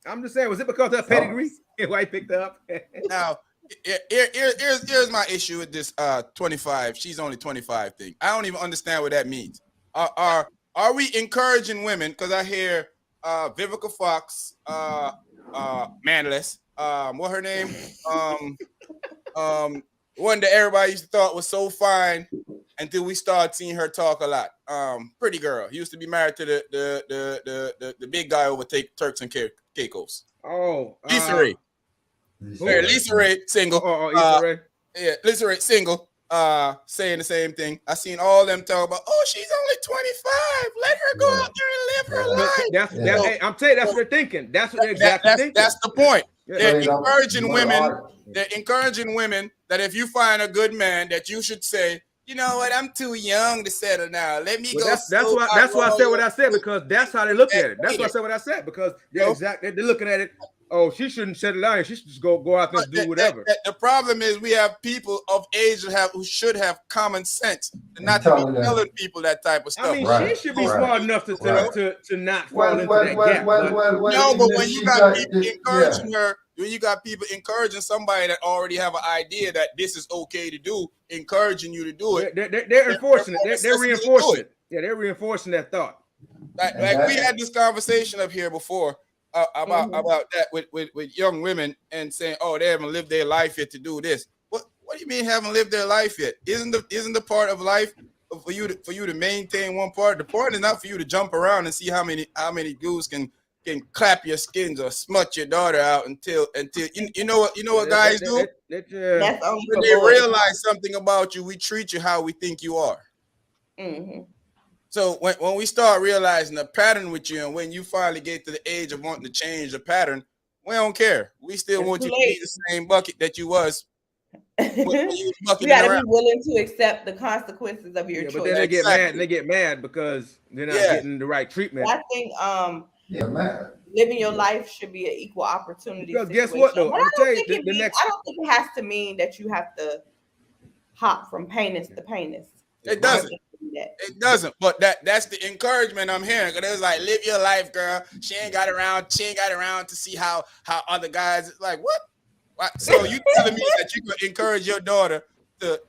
I'm just saying, was it because of her pedigree why he picked up? Now, Here's my issue with this 25. She's only 25 thing. I don't even understand what that means. Are we encouraging women? Because I hear Vivica Fox, Manless, what her name? One that everybody used to thought was so fine until we started seeing her talk a lot. Pretty girl. Used to be married to the big guy over Turks and Caicos. Oh, Lisa Ray. Lisa Ray, single. Lisa Ray. Yeah, Lisa Ray, single. Saying the same thing. I seen all them talk about, oh, she's only 25. Let her go out there and live her life. Hey, I'm telling you, that's what they're thinking. That's what they're exactly thinking. That's the point. Yeah. They're encouraging women. They're encouraging women that if you find a good man, that you should say, you know what, I'm too young to settle now. Let me go. That's why I said what I said, because that's how they look at it. That's why I said what I said, because they're looking at it. Oh, she shouldn't settle down. She should just go out there and do whatever. The problem is we have people of age who should have common sense and not to be telling people that type of stuff. I mean, she should be smart enough to not fall into that gap. No, but when you got people encouraging her, when you got people encouraging somebody that already have an idea that this is okay to do, encouraging you to do it, they're enforcing it. They're reinforcing it. Yeah, they're reinforcing that thought. Like we had this conversation up here before. About that with young women and saying, oh, they haven't lived their life yet to do this. What do you mean haven't lived their life yet? Isn't the part of life for you to maintain one part? The point is not for you to jump around and see how many dudes can clap your skins or smut your daughter out until you know what guys do? When they realize something about you, we treat you how we think you are. Mm-hmm. So when we start realizing the pattern with you, and when you finally get to the age of wanting to change the pattern, we don't care. We still want you to be the same bucket that you was. You got to be willing to accept the consequences of your choice. But then they get mad. They get mad because they're not getting the right treatment. I think living your life should be an equal opportunity. Because guess what though? I don't think it has to mean that you have to hop from penis to penis. It doesn't. It doesn't, but that's the encouragement I'm hearing. Because it was like, live your life, girl. She ain't got around to see how other guys like what? So you telling me that you could encourage your daughter to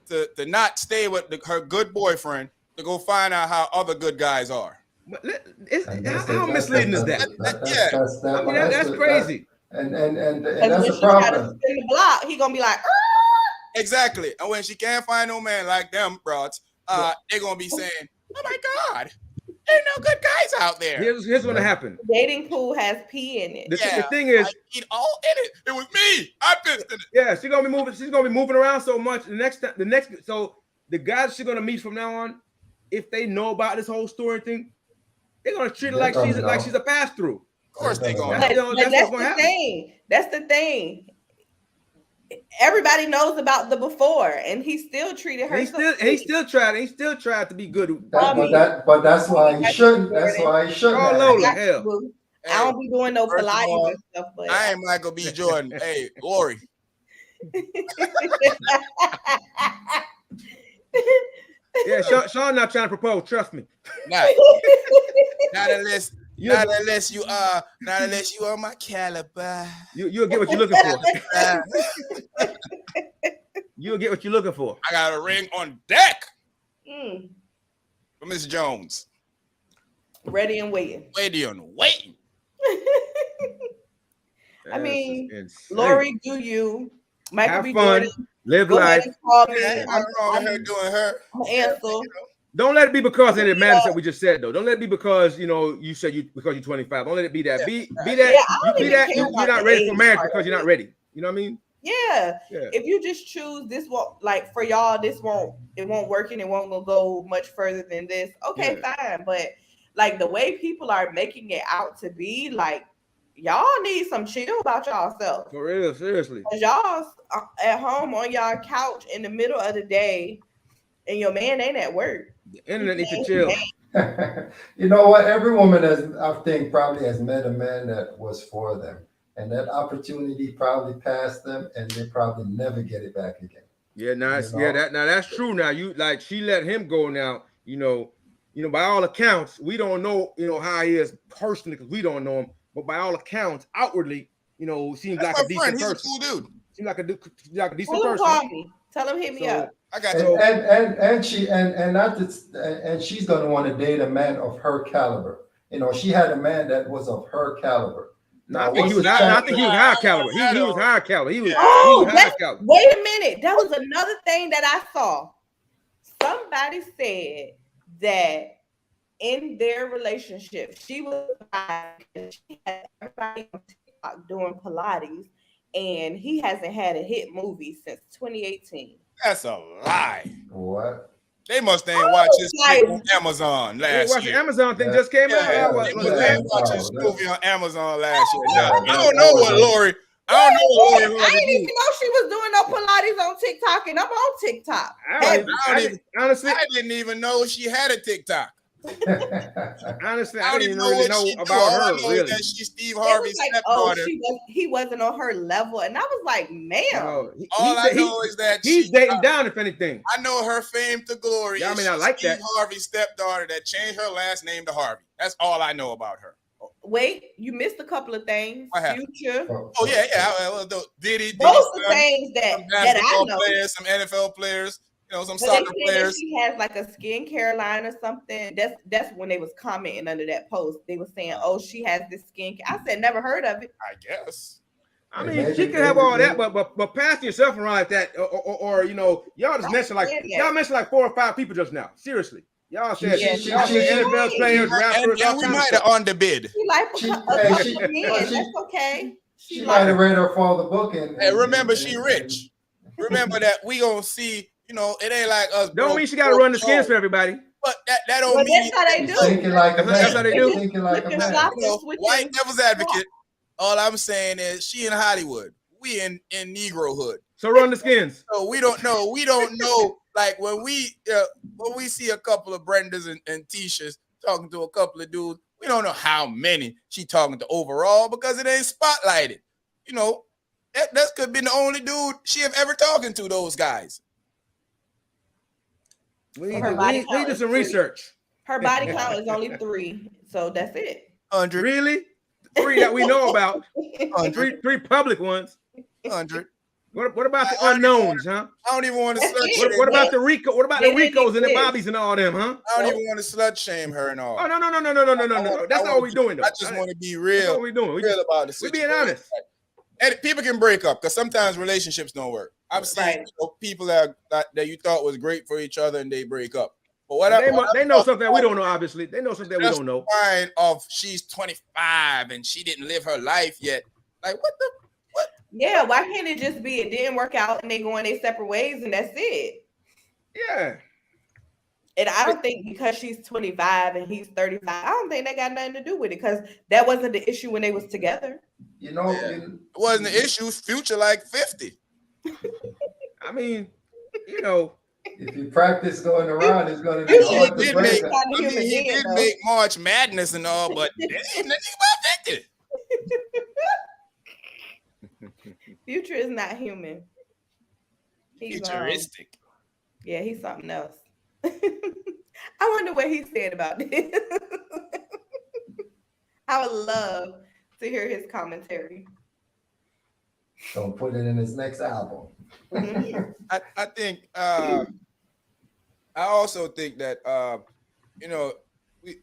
not stay with her good boyfriend, to go find out how other good guys are? How misleading is that? That's crazy. And that's the problem. In the block, he gonna be like, exactly. And when she can't find no man like them broads, they're gonna be saying, "Oh my God, ain't no good guys out there." Here's what's gonna happen. The dating pool has pee in it. The thing is, I eat all in it. It was me. I pissed in it. Yeah, she's gonna be moving around so much. So the guys she's gonna meet from now on, if they know about this whole story thing, they're gonna treat her like she's a pass through. Of course they gonna. That's the thing. That's the thing. Everybody knows about the before, and he still treated her. He still tried to be good. But that's why he shouldn't. That's why he shouldn't. Oh, Lola, hell. I don't be doing no Pilates and stuff. But I ain't Michael B. Jordan. Hey, LorI. Yeah, Sean not trying to propose. Trust me. Not unless you are my caliber. You'll get what you're looking for. You'll get what you're looking for. I got a ring on deck. For Miss Jones. Ready and waiting. I mean, LorI, do you? Michael Have B. fun. Jordan, live life. Call me. I'm doing her. Answer. Don't let it be because of the matters that we just said, though. Don't let it be because you said because you're 25. Don't let it be that. Be that you're not ready for marriage because you're not ready. You know what I mean? Yeah. If you just choose this won't, like, for y'all, it won't work and it won't go much further than this. Okay, fine. But like the way people are making it out to be, like, y'all need some chill about y'allself. For real, seriously. Cause y'all at home on y'all couch in the middle of the day and your man ain't at work. The internet needs to chill. You know what? Every woman probably has met a man that was for them. And that opportunity probably passed them, and they probably never get it back again. Yeah, that's true. Now she let him go. Now by all accounts, we don't know how he is personally because we don't know him. But by all accounts, outwardly, seems like a decent person. He's a cool dude. She's like a decent Tell him person. call me. Tell him hit me up. I got you. And she's gonna want to date a man of her caliber. She had a man that was of her caliber. No, I think he was high caliber. He was high caliber. He was high caliber. Wait a minute. That was another thing that I saw. Somebody said that in their relationship, she was she had everybody on TikTok doing Pilates, and he hasn't had a hit movie since 2018. That's a lie. What? They must ain't watch this shit on Amazon last year. The Amazon thing just came out. They must ain't watch this movie on Amazon last year. Now, I don't know what LorI. I didn't even know she was doing no Pilates on TikTok, and I'm on TikTok. Honestly, I didn't even know she had a TikTok. Honestly, I don't even know really what know she about All her. I know Really, is that she's Steve Harvey's stepdaughter. He wasn't on her level, and I was like, "Man." No, All I know is that he's dating down. If anything, I know her fame to glory. Yeah, I mean, I like Steve that. Harvey's stepdaughter that changed her last name to Harvey. That's all I know about her. Wait, you missed a couple of things. What happened? Future. Oh yeah. Well, Diddy. Those are the things that I know. Players, some NFL players. Some soccer players. She has like a skincare line or something. That's when they was commenting under that post. They were saying, "Oh, she has this skincare." I said, "Never heard of it." I guess. I mean, she can have all that, but passing yourself around like that, or y'all just mentioned y'all mentioned like 4 or 5 people just now. Seriously, y'all said NFL players, rappers, and we might have underbid. She like that's okay. She might have read her father book and remember, she rich. Remember that we gonna see. It ain't like us. Don't mean she got to run the skins for everybody. But that don't mean that's how they do. Thinking like a man. That's how they do. Thinking like a man. White devil's advocate. All I'm saying is she in Hollywood. We in Negrohood. So run the skins. So we don't know. We don't know. Like when we see a couple of Brendas and Tishas talking to a couple of dudes, we don't know how many she talking to overall because it ain't spotlighted. That could be the only dude she have ever talking to those guys. We need to do some research. Her body count is only 3, so that's it. 100. Really? 3 that we know about. 3 public ones. 100. What about the unknowns, huh? I don't even want to slut shame. What about the Rico? What about the Ricos and the Bobbies and all them, huh? I don't even want to slut shame her and all. Oh no. That's all we're doing though. I just want to be real. That's what we're doing. Real about the We're situation. being honest. And people can break up because sometimes relationships don't work. I've seen people that you thought was great for each other and they break up. But they know something that we don't know. Obviously, they know something that we don't know. Of she's 25 and she didn't live her life yet. Like what? Yeah, why can't it just be it didn't work out and they go in their separate ways and that's it? Yeah. And I don't think because she's 25 and he's 35, I don't think that got nothing to do with it because that wasn't the issue when they was together. It wasn't the issue. Future like 50. I mean, if you practice going around, it's going to be hard to break up. He did make March Madness and all, but there ain't nothing about 50. Future is not human. He's futuristic. Yeah, he's something else. I wonder what he said about this. I would love to hear his commentary. Don't put it in his next album. I think I also think that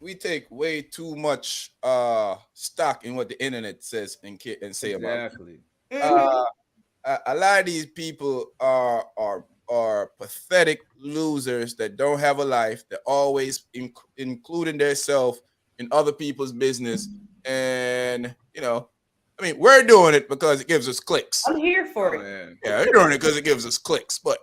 we take way too much stock in what the internet says and say about it. A lot of these people are pathetic losers that don't have a life. They're always including themselves in other people's business, and we're doing it because it gives us clicks. I'm here for it. Yeah, we're doing it because it gives us clicks, but.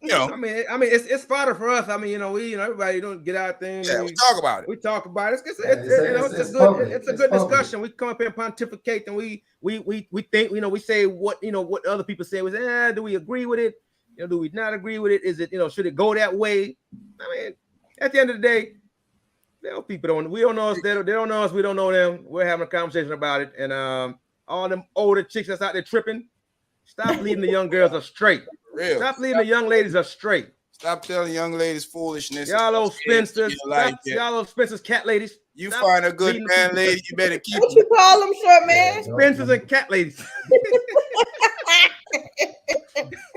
I mean, it's fodder for us. I mean, everybody don't get out there. Yeah, we talk about it. We talk about it. It's a good discussion. We come up here and pontificate, and we think, we say what other people say. We say, do we agree with it? Do we not agree with it? Is it, should it go that way? I mean, at the end of the day, people we don't know us. They don't know us. We don't know them. We're having a conversation about it, and all them older chicks that's out there tripping. Stop leading the young girls astray. Real. Stop leading the young ladies astray. Stop telling young ladies foolishness. Y'all old spinsters. Y'all old spinsters, cat ladies. You find a good man lady, you better keep what you call them, short man? Spinsters and cat ladies.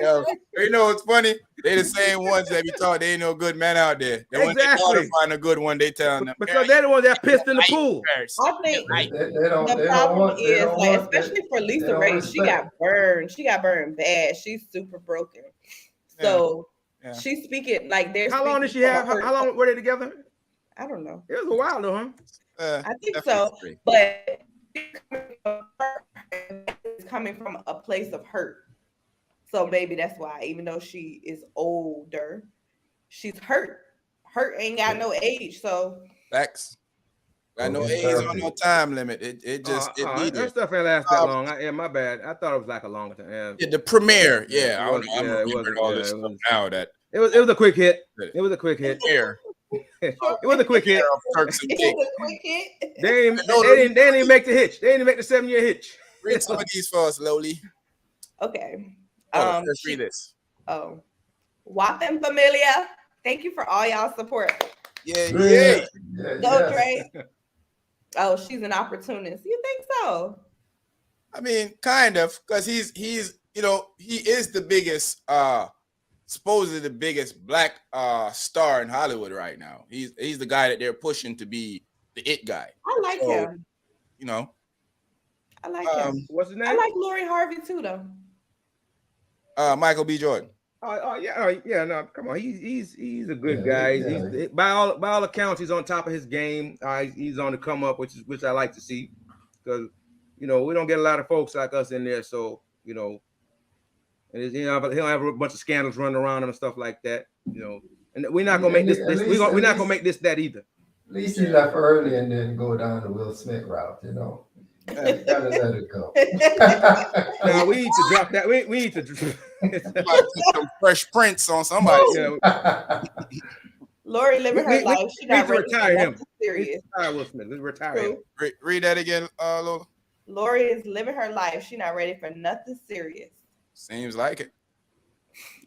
Yo, you know what's funny? They the same ones that be taught they ain't no good man out there. Then when they gotta find a good one, they tell them because they're the ones that pissed in the pool. I think they don't, the problem is like, want, especially for Lisa Ray, she got burned. She got burned bad. She's super broken. So she's speaking like there's. How long did she have? How long were they together? I don't know. It was a while though, huh? I think so, but it's coming from a place of hurt. So maybe that's why, even though she is older, she's hurt. Hurt ain't got no age. So facts. Got no age on no time limit. It just that stuff ain't last that long. My bad. I thought it was like a longer time. Yeah, the premiere. Yeah, I remember all this stuff now. That it was a quick hit. It was a quick hit. It was a quick hit. They didn't even make the hitch. They didn't make the 7-year hitch. Read some of these for us, Loli. Okay. Let's read this. Oh, Wappen Familia. Thank you for all y'all support. Yeah. Go, Dre. Oh, she's an opportunist. You think so? I mean, kind of, because he's he is the biggest supposedly the biggest black star in Hollywood right now. He's the guy that they're pushing to be the it guy. I like him. You know. I like him. What's his name? I like LorI Harvey too, though. Michael B. Jordan. Yeah. No, come on. He's a good guy. He's by all accounts, he's on top of his game. He's on the come up, which I like to see, because we don't get a lot of folks like us in there. So and he'll have a bunch of scandals running around him and stuff like that. And we're not gonna make this. We're not gonna make this that either. At least he left early and didn't go down the Will Smith route. Gotta let it go. Now we need to drop that. We need to some Fresh Prince on somebody. LorI living her life. She not ready to retire him. Serious. Will Smith. Let's retire him. Read that again, Lola. LorI is living her life. She not ready for nothing serious. Seems like it.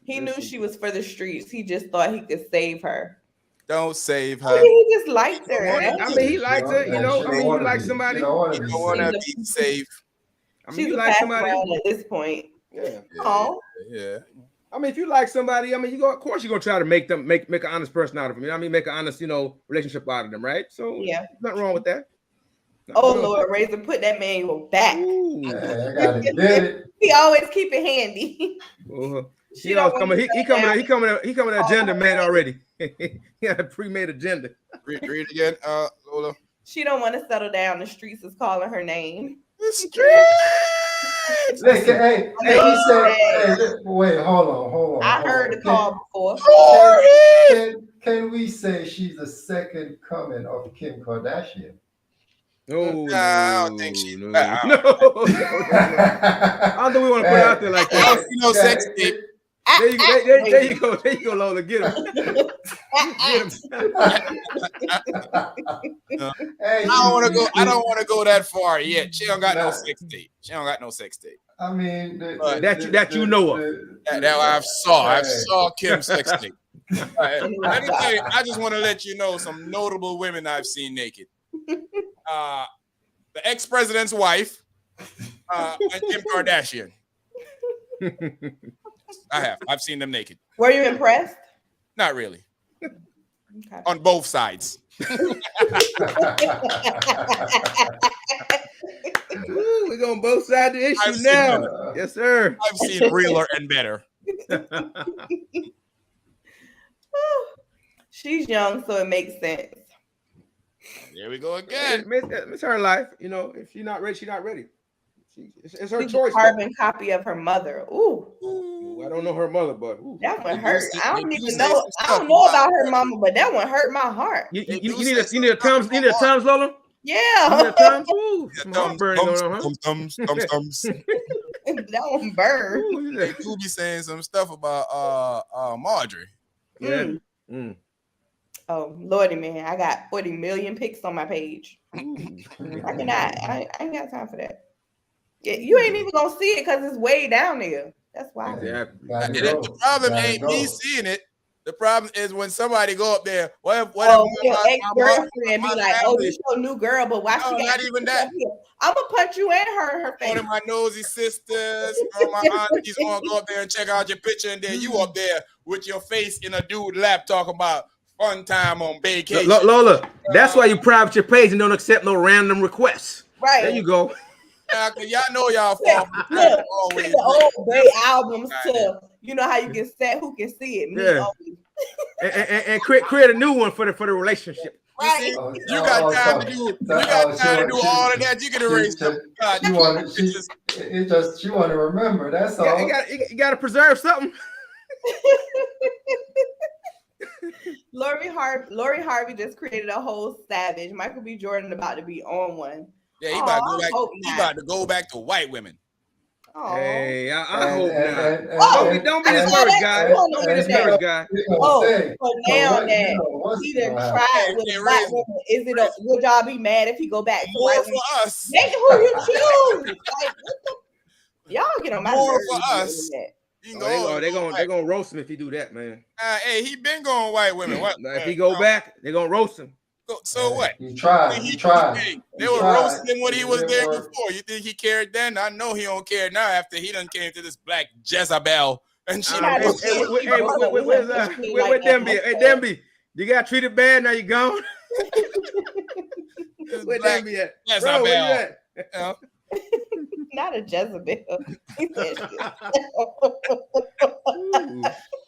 He knew she was for the streets. He just thought he could save her. Don't save her. He just liked her. I mean, he likes her. You like somebody. You don't want to be safe. I mean, you like somebody at this point. Yeah. Yeah. I mean, if you like somebody, of course, you're gonna try to make an honest person out of them. Make an honest, relationship out of them, right? So yeah, nothing wrong with that. Oh Lord, Razor, put that manual back. I got it. He always keep it handy. He coming an agenda man already. He had a pre-made agenda. Read it again, Lola. She don't want to settle down. The streets is calling her name. The streets. Listen, hey, he said, wait, hold on. I heard the call before. Can we say she's the second coming of Kim Kardashian? No, I don't think she. No. I don't think we want to put it out there like that. I don't see no sex tape. There you go, Lola. Get him. I don't want to go that far yet. She don't got no sex tape. I mean, that you know of. That I saw Kim's sex tape. Let me tell you, I just want to let you know some notable women I've seen naked. The ex-president's wife, and Kim Kardashian. I've seen them naked. Were you impressed? Not really. Okay. On both sides. We're going both sides of the issue now. Yes, sir. I've seen realer and better. She's young, so it makes sense. There we go again. It's her life. If she's not ready, she's not ready. It's her choice. Carbon copy of her mother. Ooh. I don't know her mother, but that one hurt. I don't even know. I don't know about her mama, but that one hurt my heart. You need a Tums, Lola? Yeah. You need a Tums? Ooh, some burning going on, huh? Thumbs. That one burned. They do be saying some stuff about Marjorie. Yeah. Oh, Lordy, man. I got 40 million pics on my page. I ain't got time for that. Yeah, you ain't even gonna see it because it's way down there. That's why. Yeah. The problem ain't me seeing it. The problem is when somebody go up there. What if your ex-girlfriend be like, "Oh, family, this your new girl," but why she got not even that. I'm gonna punch you and her face. One of my nosy sisters, all my aunties want to go up there and check out your picture, and then you up there with your face in a dude lap talking about fun time on vacation. Lola, that's why you private your page and don't accept no random requests. Right. There you go. Y'all know y'all fall for Look, always. the old Bay albums to you know how you can set who can see it. Me only. and create a new one for the relationship. Right. See, you got time to do. You got time to do all of that. You can erase them. She want to remember. That's all. You got to preserve something. LorI Harvey just created a whole savage. Michael B. Jordan about to be on one. Yeah, he about to go back to white women. Aww. Hey, I hope not. Don't be discouraged, guys. Don't be discouraged, guys. So now that he done tried with black women, is it would y'all be mad if he go back to white women? For us. Make it who you choose. Like, y'all get on my more nerves for us. They're gonna roast him if he do that, man. Hey, he been going white women. What? If he go back, they're gonna roast him. So what? He tried. They were roasting him when he was there before. You think he cared then? I know he don't care now after he done came to this black Jezebel. And she where Demby? Hey, Demby, you got treated bad, now you gone. Where Demby at? Jezebel. Bro, where you at? Not a Jezebel.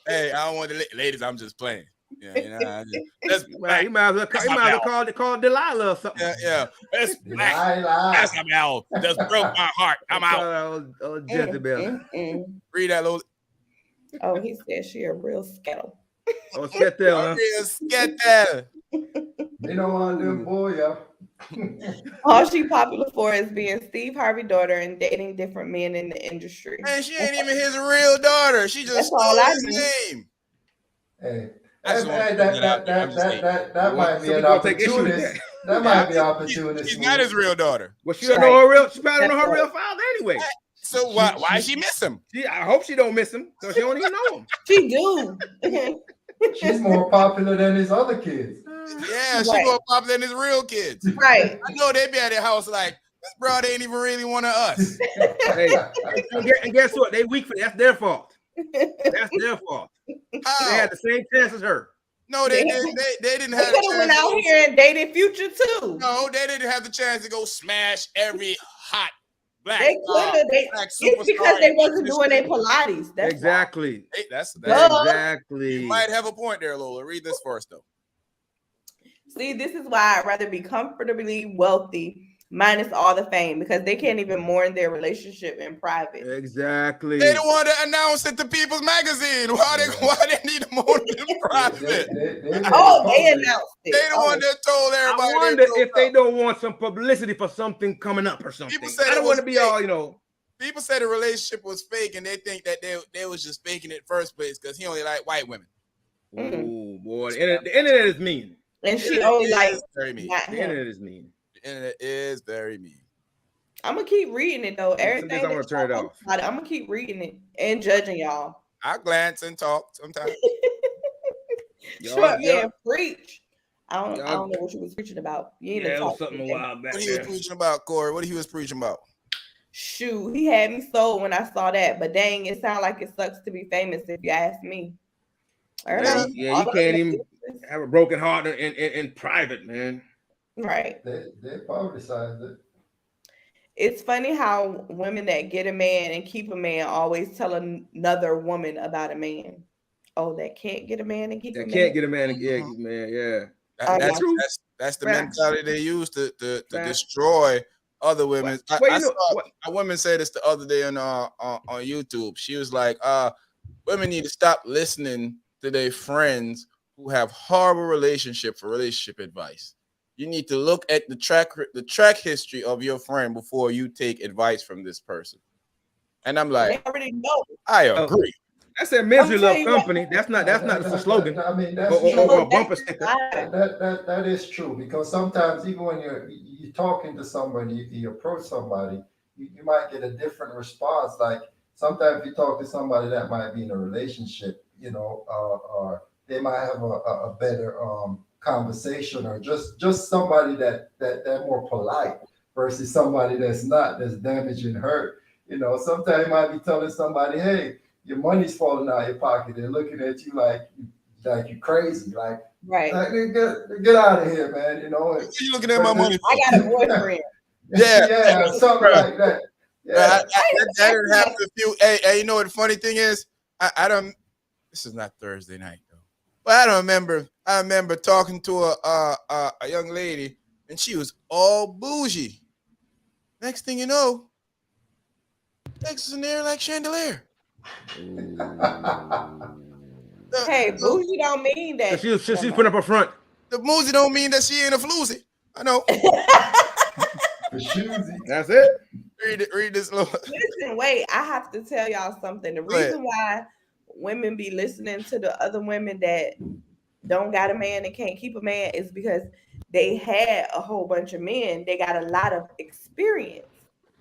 Hey, I don't want to ladies, I'm just playing. Yeah, you know, you might as well call Delilah or something. Yeah. That's black. Jezebel just broke my heart. I'm out. Jezebel. Read that little. Oh, he said she a real skittle. Oh, skittle. Real skittle. They don't want to do it for you. All she popular for is being Steve Harvey's daughter and dating different men in the industry. And she ain't even his real daughter. She just stole his name. Hey. That might be an opportunity. That might be an opportunity. She's not his real daughter. Well, she don't know her real. She probably don't know her real father anyway. So why she miss him? I hope she don't miss him because she don't even know him. She do. She's more popular than his other kids. Yeah, she's more popular than his real kids. Right. I know they be at their house like, this brother ain't even really one of us. Hey, and guess what? They weak for that's their fault. That's their fault. How? They had the same chance as her. No, they didn't. They didn't have. They could have went out here and dated Future too. No, they didn't have the chance to go smash every hot black. They could have. It's because they wasn't doing their Pilates. That's exactly. Hey, that's exactly. You might have a point there, Lola. Read this first, though. See, this is why I'd rather be comfortably wealthy minus all the fame, because they can't even mourn their relationship in private. Exactly. They don't want to announce it to People's Magazine. Why they need to mourn it in private? They announced it. They the one that told everybody. I wonder if they don't want some publicity for something coming up or something. People said I don't want to be all, you know. People said the relationship was fake, and they think that they was just faking it first place because he only liked white women. Oh boy, the internet is mean. And she only likes very mean. The internet is mean. The internet is very mean. I'm gonna keep reading it though. Everything I'm gonna turn it off. I'm gonna keep reading it and judging y'all. I glance and talk sometimes. Preach. I don't know what you was preaching about. You ain't talk something a while back. What he was preaching about, Corey? What he was preaching about? Shoot, he had me sold when I saw that. But dang, it sounds like it sucks to be famous if you ask me. Yeah, you can't even have a broken heart in private, man. Right. They publicized it. It's funny how women that get a man and keep a man always tell another woman about a man. Oh, that can't get a man and keep a man. That can't get a man and get a man, yeah. That's the mentality they use to destroy other women. I saw a woman say this the other day on YouTube. She was like, women need to stop listening to their friends who have horrible relationship advice. You need to look at the track history of your friend before you take advice from this person. And I'm like, they already know. I agree. That's a misery love company. That's not the slogan. I mean, that's or a bumper sticker. That is true, because sometimes even when you're talking to somebody, you approach somebody, you might get a different response. Like sometimes you talk to somebody that might be in a relationship, or they might have a better conversation, or just somebody that more polite versus somebody that's damaged and hurt. Sometimes you might be telling somebody, hey, your money's falling out of your pocket. They're looking at you like you crazy, like Right. get out of here, man. What you looking at my money for? I got a boyfriend. Yeah, something like that. Yeah. That didn't happen a few. Hey, you know what the funny thing is? I don't. This is not Thursday night though, but I don't remember. I remember talking to a young lady, and she was all bougie. Next thing you know, Texas in there like chandelier. Hey, bougie don't mean that. She's putting up her front. The bougie don't mean that she ain't a floozy. I know. That's it. Read this little. Listen, wait. I have to tell y'all something. The reason why women be listening to the other women that don't got a man and can't keep a man is because they had a whole bunch of men. They got a lot of experience.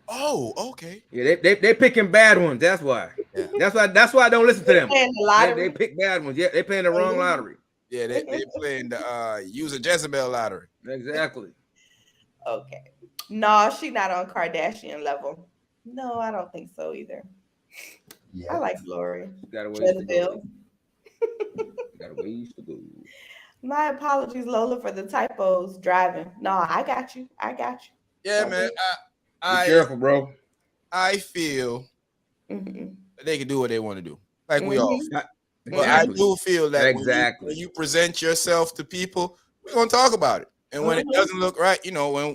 Oh, okay. Yeah, they picking bad ones. That's why. Yeah. That's why I don't listen to them. They pick bad ones. Yeah, they playing the wrong lottery. Yeah, they playing the use a Jezebel lottery. Exactly. Okay. No, she not on Kardashian level. No, I don't think so either. Yeah. I like LorI. Got a ways to go. Got a ways to go. My apologies, Lola, for the typos driving. No, I got you. Yeah, man. Be careful, bro. I feel they can do what they want to do, like we all. But Exactly. I do feel that when you present yourself to people, we're gonna talk about it. And when it doesn't look right,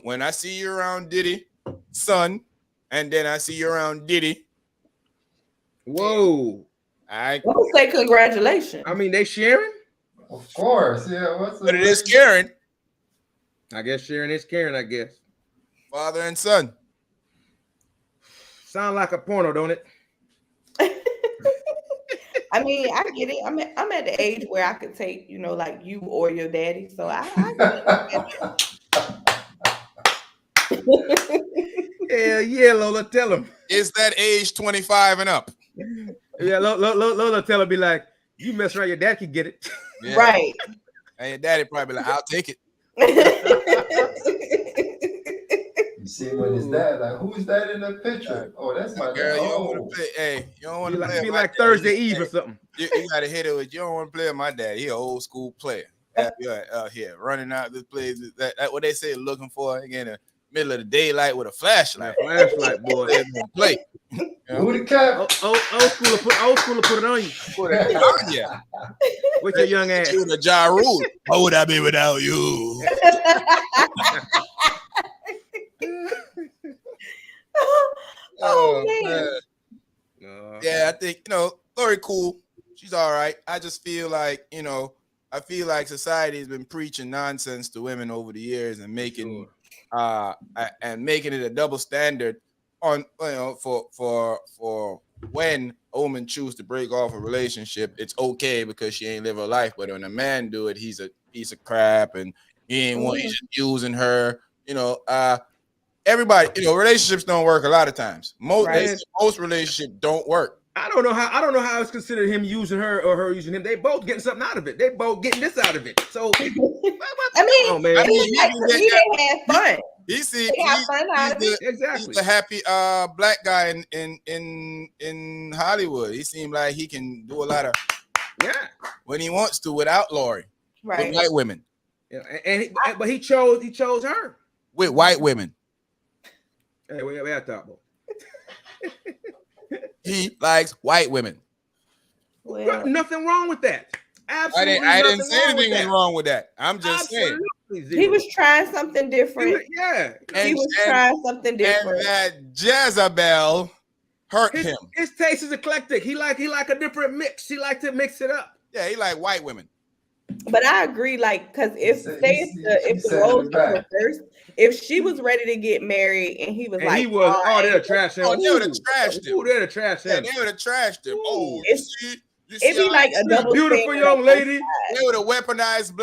when I see you around Diddy, son, and then I see you around Diddy. Whoa. I don't say congratulations. I mean, they sharing? Of course, yeah. But it is Karen. I guess sharing is Karen, I guess. Father and son. Sound like a porno, don't it? I mean, I get it. I'm at the age where I could take, like you or your daddy. So I yeah, Lola, tell him. Is that age 25 and up? Yeah, Lola tell her, be like, you mess around, your dad can get it. Yeah. Right. And your daddy probably like, I'll take it. You see when his dad, like, who's that in the picture? Oh, that's my girl. dad. You don't want to play. Hey, you don't want to play. Be like Thursday Eve or something. You got to hit it with. You don't want to play with my dad. He an old school player. Out here running out this place. That what they say looking for again in the middle of the daylight with a flashlight. Boy. Play. Who the cap? Old school to put it on you. Put it on you. With your young ass. You the Ja Rule. What would I be without you? Oh man. Yeah, I think LorI cool. She's all right. I just feel like I feel like society has been preaching nonsense to women over the years and making it a double standard on for when a woman chooses to break off a relationship. It's okay because she ain't live her life, but when a man do it, he's a piece of crap and he's just using her. Everybody, relationships don't work a lot of times. Most relationships don't work. I don't know how it's considered him using her or her using him. They both getting something out of it. They both getting this out of it. So he had fun. He's the happy black guy in Hollywood. He seemed like he can do a lot of when he wants to without LorI. Right. With white women. Yeah, but he chose her. With white women. Hey, we got that, boy. He likes white women. Well, nothing wrong with that. Absolutely, I didn't say anything was wrong with that. I'm just saying he was trying something different. He was trying something different. And that Jezebel hurt him. His taste is eclectic. He like a different mix. He like to mix it up. Yeah, he like white women. But I agree, because if the roles were reversed, if she was ready to get married and he was he was, they'd have trashed him. They would have trashed him. They'd have trashed him. Yeah, they would have trashed him. Oh, it'd be like a double beautiful young lady. They would have weaponized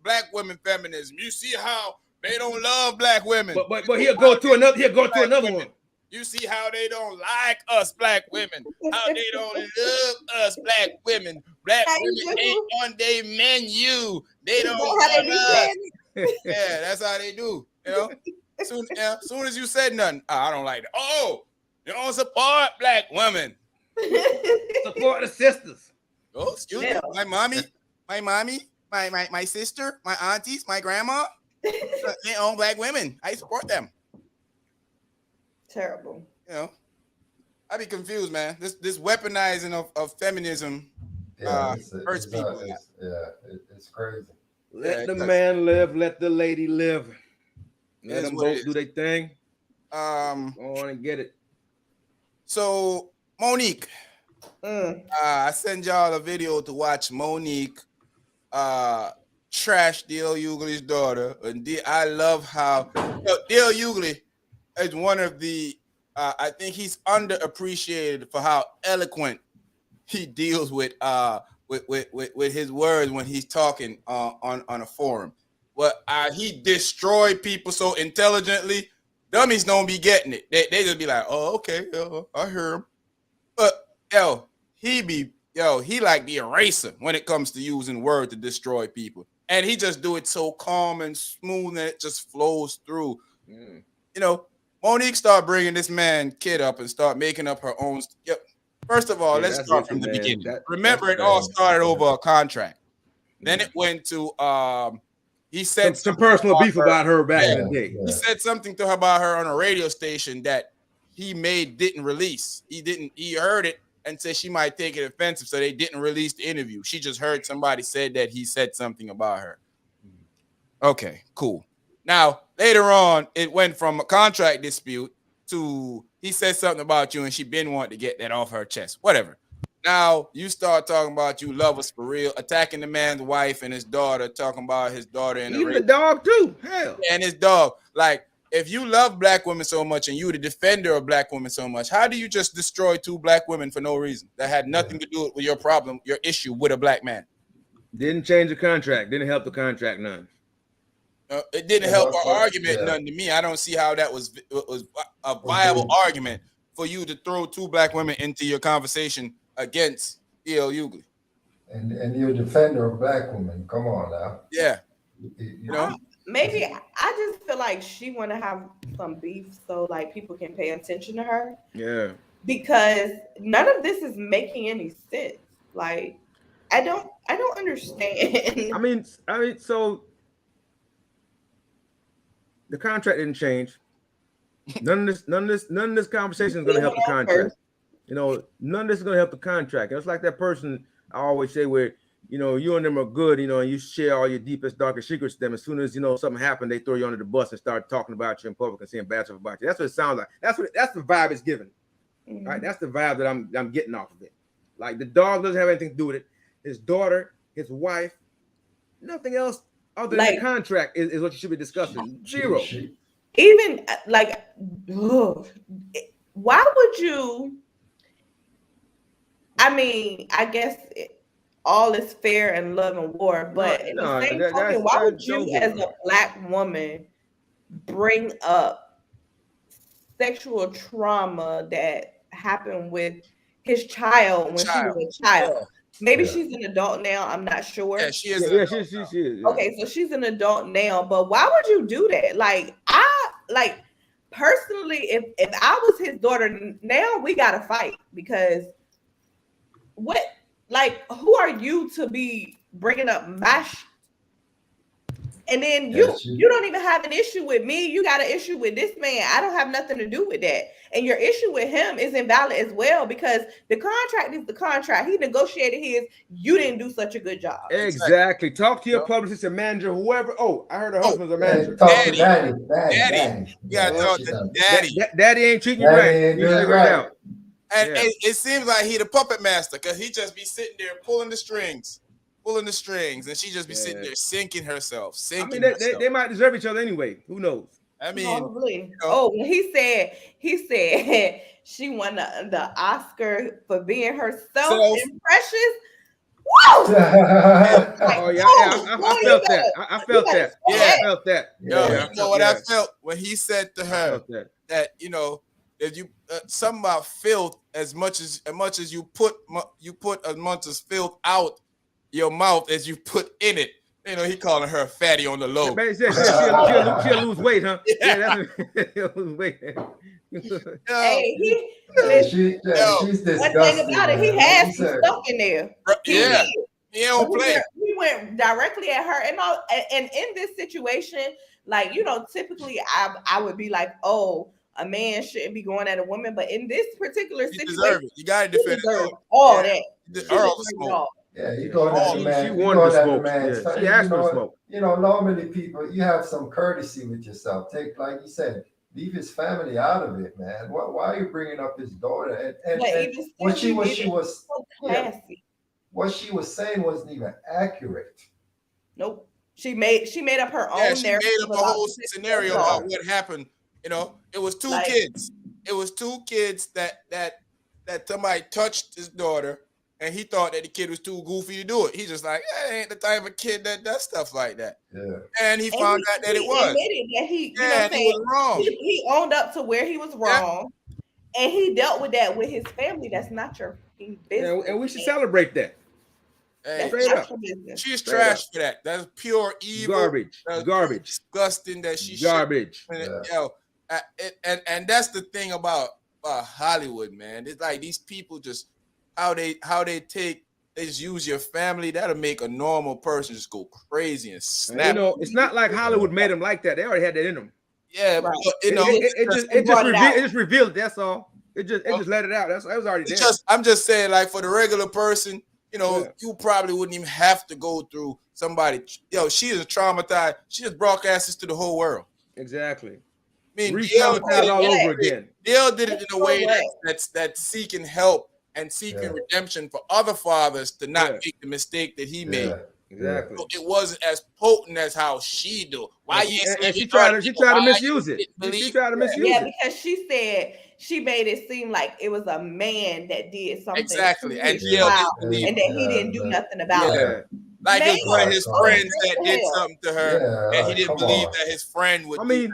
black women feminism. You see how they don't love black women. But he'll go to another one. You see how they don't like us black women, how they don't love us black women. Black women ain't on their menu. They don't want us. Yeah, that's how they do. You know, soon as you said nothing, I don't like it. Oh, you don't support black women. Support the sisters. Oh, excuse me, my mommy, my sister, my aunties, my grandma. They own black women. I support them. Terrible. You know, I be confused, man. This weaponizing of feminism hurts people. It's crazy. Let the man live, let the lady live. Let them both do their thing. Go on and get it. So Monique, I send y'all a video to watch Monique trash Dale Hughley's daughter, and I love how Dale Hughley is one of the. I think he's underappreciated for how eloquent he deals with his words when he's talking on a forum. Well, he destroyed people so intelligently. Dummies don't be getting it. They just be like, oh, okay, I hear him. But he like the eraser when it comes to using words to destroy people. And he just do it so calm and smooth that it just flows through. You know, Monique start bringing this kid up and start making up her own. Yep. First of all, let's start from the beginning. Remember, it all started over a contract. Then it went to he said some personal beef about her back in the day. He said something to her about her on a radio station that he didn't release. He heard it and said she might take it offensive, so they didn't release the interview. She just heard somebody said that he said something about her. Okay, cool. Now, later on, it went from a contract dispute to he said something about you and she been wanting to get that off her chest. Whatever. Now, you start talking about you love us for real, attacking the man's wife and his daughter, talking about his daughter and even the dog too. Hell. And his dog. Like, if you love black women so much and you the defender of black women so much, how do you just destroy 2 black women for no reason? That had nothing to do with your problem, your issue with a black man. Didn't change the contract. Didn't help the contract none. It didn't help our argument none to me. I don't see how that was a viable argument for you to throw 2 black women into your conversation against E.L. Hughley. And you're a defender of black women. Come on now. Yeah. You know? Maybe I just feel like she want to have some beef so like people can pay attention to her. Yeah. Because none of this is making any sense. Like, I don't understand. I mean, so the contract didn't change. None of this conversation is going to help the contract. You know, none of this is going to help the contract. It's like that person I always say where, you know, you and them are good, you know, and you share all your deepest, darkest secrets to them. As soon as, you know, something happened, they throw you under the bus and start talking about you in public and saying bad stuff about you. That's what it sounds like. That's the vibe it's giving. Right? That's the vibe that I'm getting off of it. Like, the dog doesn't have anything to do with it. His daughter, his wife, nothing else other than the contract is what you should be discussing. Zero. Even like, why would you? I mean, I guess all is fair in love and war, but in the same token, why would you, as a black woman, bring up sexual trauma that happened with his child when she was a child? Maybe she's an adult now. I'm not sure. Yeah, she is. She is. Okay, so she's an adult now, but why would you do that? Like, personally, if I was his daughter, now we gotta fight because what? Like, who are you to be bringing up my and then you don't even have an issue with me. You got an issue with this man. I don't have nothing to do with that. And your issue with him is invalid as well because the contract is the contract. He negotiated his. You didn't do such a good job. Exactly. Talk to your publicist and manager, whoever. Oh, I heard her husband's a manager. Talk to daddy. You gotta talk to daddy. Daddy ain't treating you right. You figure it out. And it seems like he the puppet master because he just be sitting there pulling the strings, and she just be sitting there sinking herself. I mean, they might deserve each other anyway. Who knows? I mean, probably. When he said she won the Oscar for being herself and precious. Whoa! I felt that. I felt that. Yeah, I felt that. You know what I felt when he said to her that you know If you something about filth, as much as you put as much as filth out your mouth as you put in it. You know, he calling her fatty on the low. She'll lose weight, huh? Yeah, that's she'll lose weight. Hey, she's disgusting. One thing about it, he had some stuff in there. Yeah, he don't play. He went directly at her, and in this situation, like, you know, typically I would be like, oh, a man shouldn't be going at a woman, but in this particular situation, you gotta defend all that. Earl the smoke. Yeah, you go at the man. She wanted the smoke. Yeah. She asked for the smoke. You know, normally people, you have some courtesy with yourself. Take, like you said, leave his family out of it, man. Why are you bringing up his daughter? And what she was saying wasn't even accurate. Nope. She made up her own. Yeah, she made up a whole scenario about what happened. You know, it was two kids. It was two kids that somebody touched his daughter, and he thought that the kid was too goofy to do it. He's just like, I ain't the type of kid that does stuff like that. Yeah. And he found out that it was. Admitted that he was wrong. He owned up to where he was wrong, and he dealt with that with his family. That's not your business. Yeah, and we should celebrate that. Hey, she's trash for that. That's pure evil. Garbage. Disgusting that she garbage. And that's the thing about Hollywood, man. It's like these people just how they just use your family. That'll make a normal person just go crazy and snap. You know, it's not like Hollywood made them like that. They already had that in them. Yeah, right. But It just revealed it. That's all. It just let it out. That was already there. I'm just saying, like, for the regular person, you know, you probably wouldn't even have to go through somebody. She is traumatized. She just broadcasts this to the whole world. Exactly. I mean, re-traumatized all over again. Dale did it in a way that's seeking help and seeking redemption for other fathers to not make the mistake that he made. Exactly. So it wasn't as potent as how she do. Why she tried to misuse it. She tried to misuse it. Yeah, because she said she made it seem like it was a man that did something. Exactly. And that he didn't do nothing about it. Like it was one of his friends that did something to her, and he didn't believe that his friend would. I mean,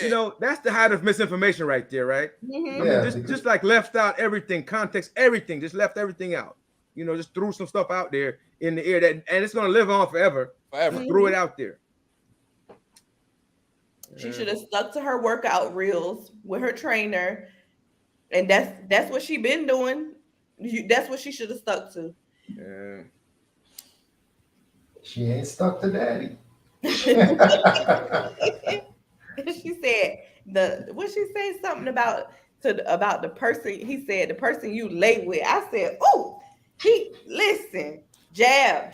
you know, that's the height of misinformation right there, right? Mm-hmm. I mean, just like left out everything, context, everything, just left everything out. You know, just threw some stuff out there in the air and it's gonna live on forever. Mm-hmm. Threw it out there. She should have stuck to her workout reels with her trainer, and that's what she been doing. That's what she should have stuck to. Yeah. She ain't stuck to daddy. She said what she say something about the person. He said the person you lay with. I said, oh, jab. Yeah.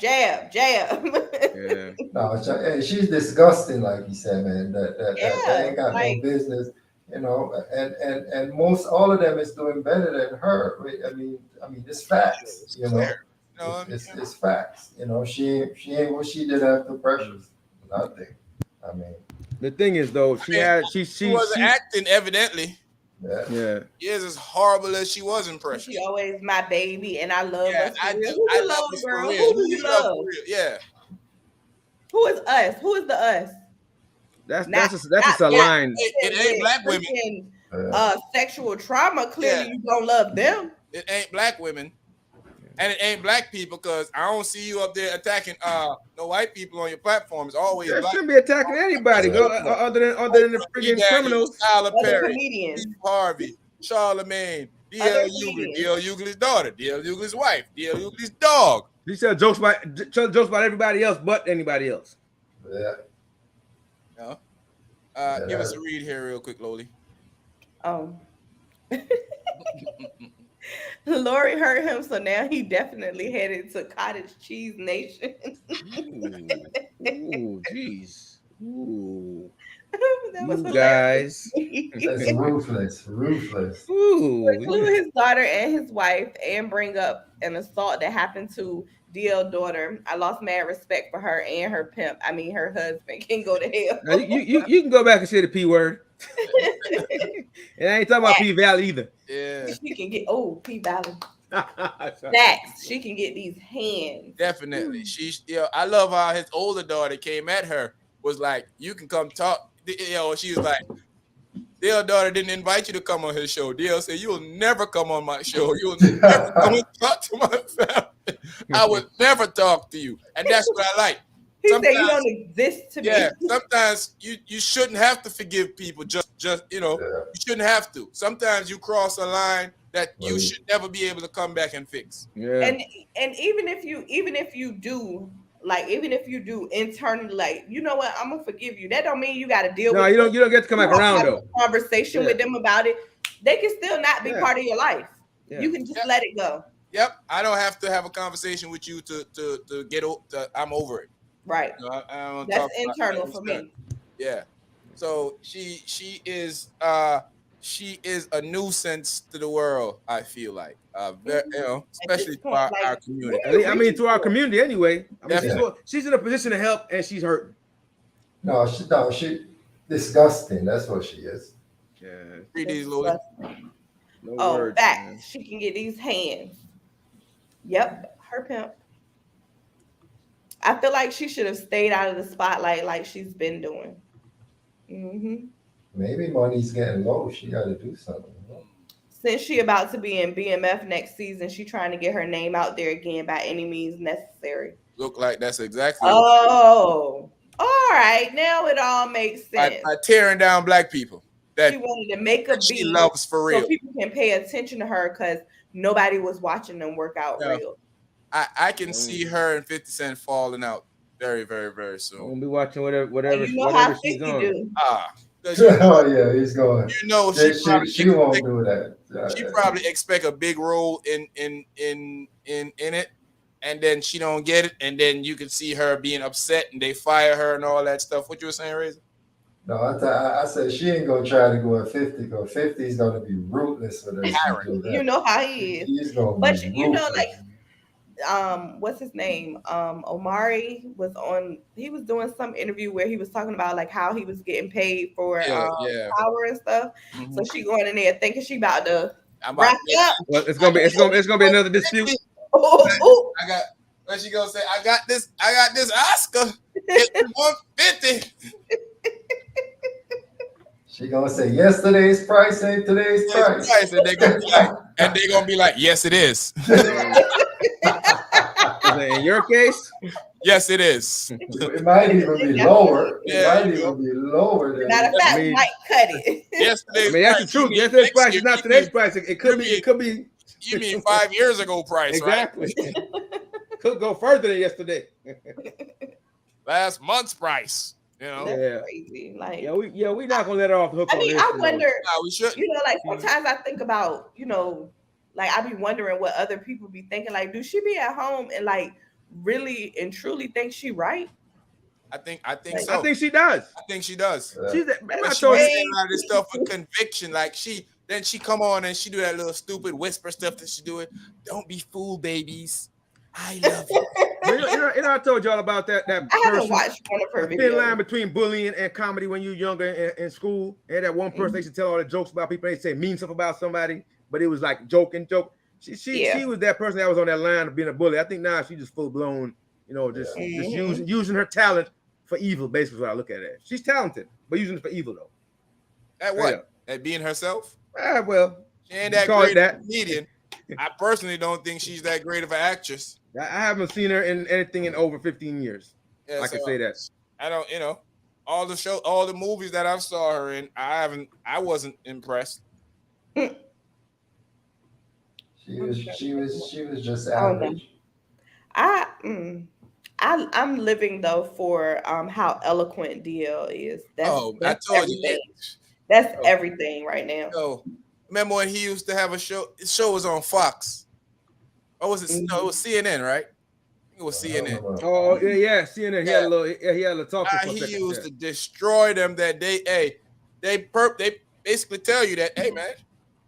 No, she's disgusting, like you said, man. That ain't got no business, you know. And most all of them is doing better than her. I mean, it's facts, you know. It's facts, you know. She ain't what she did after Precious. Nothing. I mean, the thing is, though, she wasn't acting evidently. Yeah. She is as horrible as she was in Precious. She always my baby, and I love her. I do. Who you love, girl? Who do you love? Yeah. Who is us? Who is the us? That's just a line. It ain't black women. Sexual trauma. Clearly, you don't love them. It ain't black women. And it ain't black people, because I don't see you up there attacking no white people on your platform. It's always black. Shouldn't be attacking anybody, other than the freaking criminals. Tyler Perry, Steve Harvey, Charlemagne, D.L. Hughley, D.L. Hughley's daughter, D.L. Hughley's wife, D.L. Hughley's dog. He said jokes about everybody else but anybody else. Yeah. Give us a read here real quick, Loli. LorI hurt him, so now he definitely headed to Cottage Cheese Nation. Ooh, jeez. Ooh. That was guys. That's ruthless. Ooh. Include his daughter and his wife, and bring up an assault that happened to DL daughter. I lost mad respect for her and her pimp. I mean, her husband can go to hell. Now, you can go back and say the P word. And I ain't talking about P Valley either. Yeah. She can get P Valley. Facts. She can get these hands. Definitely. I love how his older daughter came at her, was like, you can come talk. She was like, Dale's daughter didn't invite you to come on his show. Dale said, "You'll never come on my show. You'll never come and talk to my family. I would never talk to you." And that's what I like. He said, "You don't exist to me." Yeah, sometimes you shouldn't have to forgive people. Just you shouldn't have to. Sometimes you cross a line that you should never be able to come back and fix. Yeah. And even if you do, like, even if you do internally, like, you know what, I'm gonna forgive you. That don't mean you got to deal with. No, you don't get to come back around though. Conversation with them about it. They can still not be part of your life. Yeah. You can just let it go. Yep, I don't have to have a conversation with you to get I'm over it. Right. I don't That's talk internal for me. Yeah. So she is a nuisance to the world. I feel like, especially to our community. I mean, to our community anyway. I mean, she's in a position to help, and she's hurting. No, she disgusting. That's what she is. Yeah. Read these, Louis. No words, back. Man. She can get these hands. Yep, her pimp. I feel like she should have stayed out of the spotlight like she's been doing. Mm-hmm. Maybe money's getting low. She got to do something. Since she about to be in BMF next season, she trying to get her name out there again by any means necessary. Look like that's exactly. Oh, all right. Now it all makes sense. By tearing down black people. She wanted to make a beat she loves for real, so people can pay attention to her because nobody was watching them work out real. I can see her and 50 Cent falling out very, very, very soon. We'll be watching whatever she's on. Do. Oh yeah, he's going. You know, she won't do that. She probably expect a big role in it, and then she don't get it, and then you can see her being upset, and they fire her and all that stuff. What you were saying, Razor? No, I said she ain't gonna try to go at 50. Because 50 is gonna be ruthless with her. You know how he is. He's gonna but be you know, ruthless. like, what's his name? Omari was on. He was doing some interview where he was talking about like how he was getting paid for power and stuff. Mm-hmm. So she going in there thinking she about to wrap up. Well, it's gonna be another dispute. I got. What she gonna say? I got this Oscar. It's 150. She gonna say yesterday's price ain't today's price. And they're gonna be like, yes, it is. In your case, yes, it is. It might even be lower. It might even be lower than. Matter of fact, might cut it. Yesterday's that's the truth. Yesterday's price is not today's price. It could be. You mean 5 years ago price, exactly. Right? Could go further than yesterday. Last month's price. You know, that's crazy. Like, we're not gonna let her off the hook. I mean, I wonder. No, we should. You know, like sometimes I think about, like I be wondering what other people be thinking. Like, do she be at home and like really and truly think she right? I think like, so. I think she does. I think she does. She's I told you a lot of this stuff with conviction. Like she come on and she do that little stupid whisper stuff that she doing. Don't be fooled, babies. I love you. I told y'all about that. I haven't watched one of her videos. Thin line between bullying and comedy when you're younger in school. And that one person they should tell all the jokes about people. They say mean stuff about somebody, but it was like joke. She was that person that was on that line of being a bully. I think now she's just full blown, just using her talent for evil. Basically, is what I look at it. She's talented, but using it for evil though. At what? At being herself? Well, she ain't that great of a comedian. I personally don't think she's that great of an actress. I haven't seen her in anything in over 15 years. Yeah, I can say that. I don't, all the movies that I saw her in, I wasn't impressed. She was just average. I'm living though for how eloquent DL is. That's I told everything. You. That's everything right now. Remember when he used to have a show? His show was on Fox. Or was it? No, it was CNN, right? It was CNN. Oh yeah, CNN. He had a little talk. He used to destroy them. That they basically tell you that, hey man,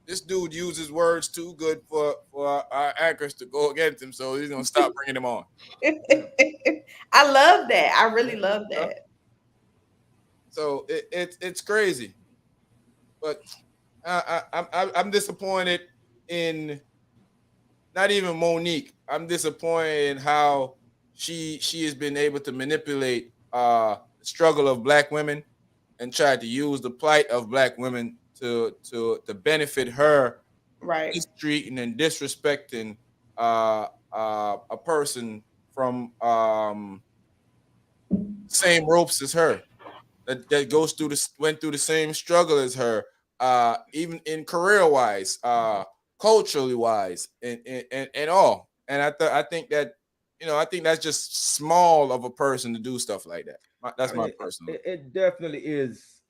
this dude uses words too good for our anchors to go against him, so he's gonna stop bringing them on. I love that. I really love that. So it's crazy, but I'm disappointed in. Not even Monique. I'm disappointed in how she has been able to manipulate the struggle of black women and try to use the plight of black women to benefit her, right? mistreating and disrespecting a person from same ropes as her, that went through the same struggle as her, even in career wise, culturally wise, and all. And I think that, I think that's just small of a person to do stuff like that. That's my personal. It definitely is.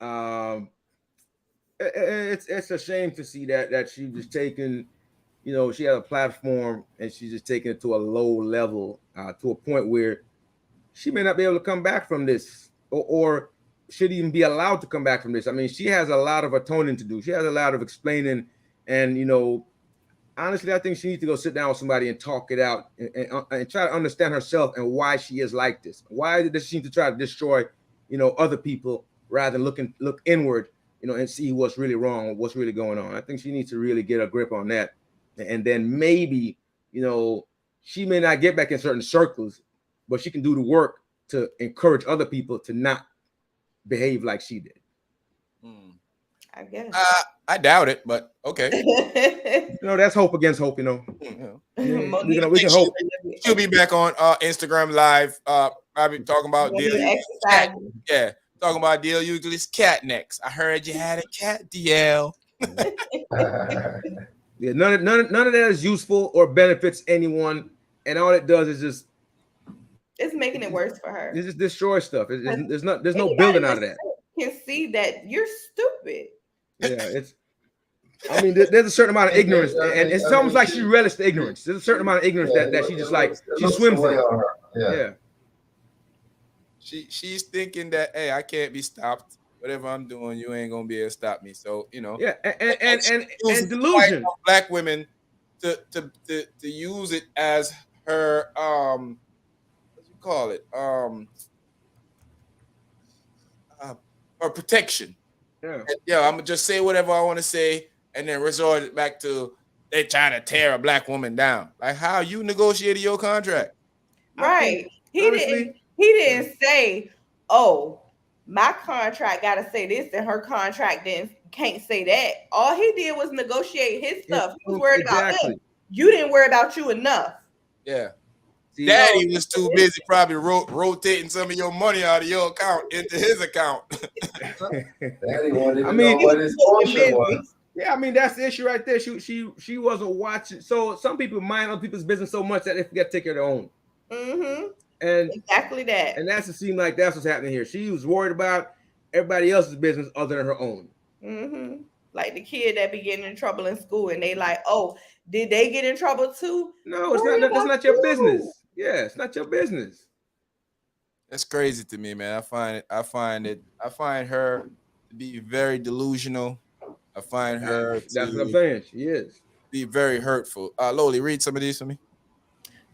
It's a shame to see that she was taken. She had a platform and she's just taking it to a low level, to a point where she may not be able to come back from this, or should even be allowed to come back from this. I mean, she has a lot of atoning to do. She has a lot of explaining, and honestly, I think she needs to go sit down with somebody and talk it out, and try to understand herself and why she is like this. Why does she need to try to destroy, other people rather than look inward, and see what's really wrong, what's really going on. I think she needs to really get a grip on that, and then maybe, she may not get back in certain circles, but she can do the work to encourage other people to not behave like she did. I guess. I doubt it, but okay. That's hope against hope. We can hope. She'll be back on Instagram Live. Probably talking about talking about DL Hughley's cat next. I heard you had a cat, DL. Yeah, none of that is useful or benefits anyone, and all it does is just it's making it worse for her. It just destroys stuff. There's no building out of that. Can see that you're stupid. Yeah, there's a certain amount of ignorance, and it's almost like she relished the ignorance. There's a certain amount of ignorance that she just she swims in. Yeah. She's thinking that, hey, I can't be stopped. Whatever I'm doing, you ain't gonna be able to stop me. So Yeah, and delusion. Black women to use it as her what do you call it? Or protection. Yeah, I'm gonna just say whatever I want to say, and then resort it back to they trying to tear a black woman down. Like how you negotiated your contract, right? He didn't say, "Oh, my contract got to say this," and her contract can't say that. All he did was negotiate his stuff. He was worried about him. You didn't worry about you enough. Yeah. Daddy was too busy probably rotating some of your money out of your account into his account. Daddy wanted to know what his portion was. Yeah, I mean, that's the issue right there. She wasn't watching. So some people mind other people's business so much that they forget to take care of their own. Mm-hmm. And exactly that. And that's it seemed like that's what's happening here. She was worried about everybody else's business other than her own. Mm-hmm. Like the kid that be getting in trouble in school, and they like, oh, did they get in trouble too? No, it's not. That's not your business. Yeah, it's not your business. That's crazy to me, man. I find her to be very delusional. I find her. That's what I'm saying. She is. Be very hurtful. LorI, read some of these for me.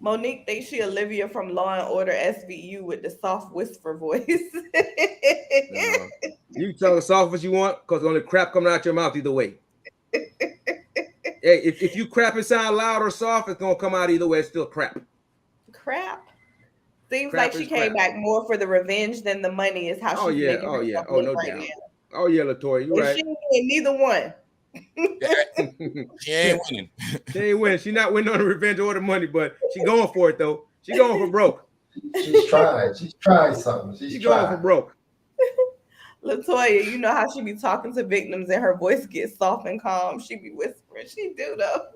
Monique thinks she Olivia from Law and Order SVU with the soft whisper voice. No. You tell as soft as you want, because only crap coming out your mouth either way. Hey, if you crap and sound loud or soft, it's gonna come out either way. It's still crap. Crap. Seems like she came back more for the revenge than the money. Is how she's making herself look no right doubt. now. Oh yeah, LaToya, you're right. She ain't neither one. She ain't winning. She ain't winning. She not winning on the revenge or the money, but she going for it though. She going for broke. She's trying. She's trying something. She's going for broke. LaToya, you know how she be talking to victims and her voice gets soft and calm. She be whispering. She do though.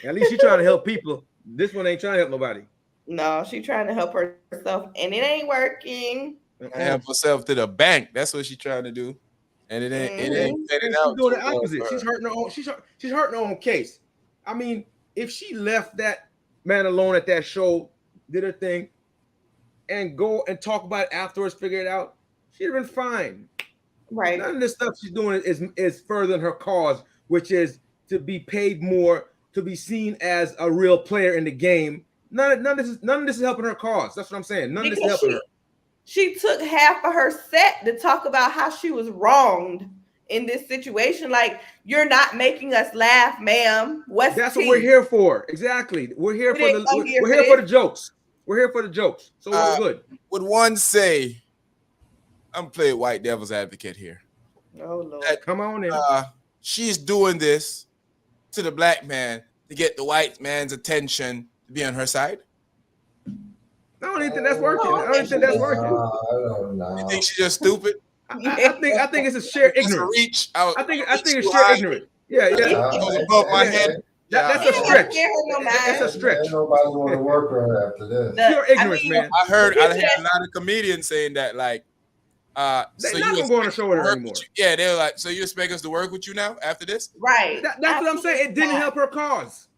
At least she trying to help people. This one ain't trying to help nobody. No, she trying to help herself, and it ain't working. Help herself to the bank. That's what she's trying to do, and it ain't setting out. She's doing the opposite. She's hurting her own. She's hurting her own case. I mean, if she left that man alone at that show, did her thing, and go and talk about it afterwards, figure it out, she'd have been fine. Right. None of this stuff she's doing is furthering her cause, which is to be paid more, to be seen as a real player in the game. None of this is helping her cause. That's what I'm saying. None of this is helping her. She took half of her set to talk about how she was wronged in this situation. Like, you're not making us laugh, ma'am. That's what we're here for. Exactly. We're here for the jokes. We're here for the jokes. So we're good. Would one say, I'm playing white devil's advocate here. Oh Lord, come on in. She's doing this to the black man to get the white man's attention to be on her side? I don't even think that's working. I don't even think that's working. I don't know. You think she's just stupid? I think it's a shared That's a ignorance. reach. I think it's shared ignorance. Yeah. Goes above my head. That's a stretch. That's a stretch. Ain't nobody want to work with her after this. Pure ignorance, man. I heard a lot of comedians saying that, like, They're so not gonna go on a show with her anymore. Yeah, they're like, so you expect us to work with you now after this? Right. That's what I'm saying. It didn't help her cause.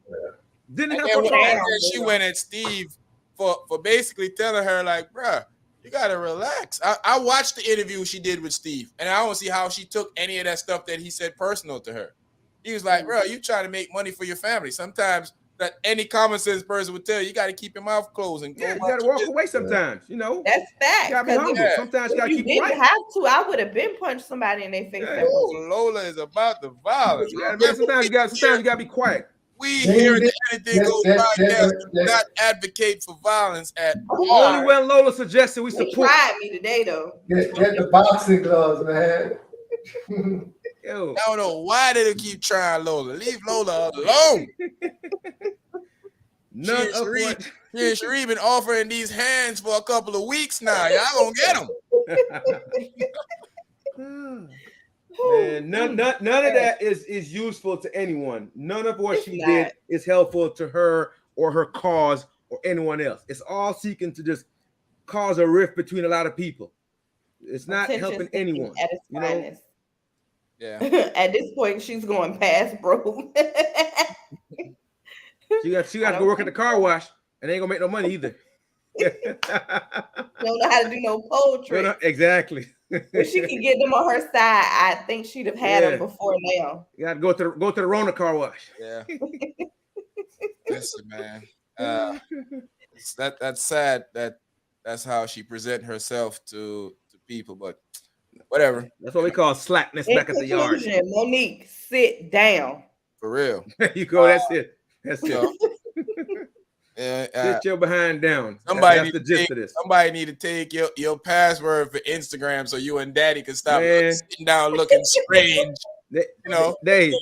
Didn't help her And cause. then she went at Steve for basically telling her, like, bruh, you gotta relax. I watched the interview she did with Steve, and I don't see how she took any of that stuff that he said personal to her. He was like, bro, you trying to make money for your family. Sometimes that any common sense person would tell you got to keep your mouth closed and go. Yeah, you got to walk away sometimes, you know. That's fact. You got to be humble. Sometimes you got to keep quiet. quiet. Have to. I would have been punched somebody in their face. Yeah. Lola is about the violence. Sometimes you got to be quiet. We here at Anything Goes podcast do not advocate for violence at all. Only when Lola suggested we support. Tried me today though. Get the boxing gloves, man. Yo. I don't know why they keep trying Lola. Leave Lola alone. She and Sheree been offering these hands for a couple of weeks now. Y'all gonna get them. Man, none of that is useful to anyone. None of what she did is helpful to her or her cause or anyone else. It's all seeking to just cause a rift between a lot of people. It's not helping anyone. At its finest. Yeah. At this point, she's going past broke. She got to go work at the car wash and ain't gonna make no money either. Don't know how to do no poetry. Exactly. If she could get them on her side, I think she'd have had them before now. You got to go to the Rona car wash. Yeah. Listen, man. That's sad that's how she present herself to people, but whatever. That's what we call slackness back at the yard. Monique, sit down. For real. There you go. That's it. That's it. Sit your behind down. That's the gist of this. Somebody need to take your password for Instagram so you and Daddy can stop sitting down looking strange. You know, Dave.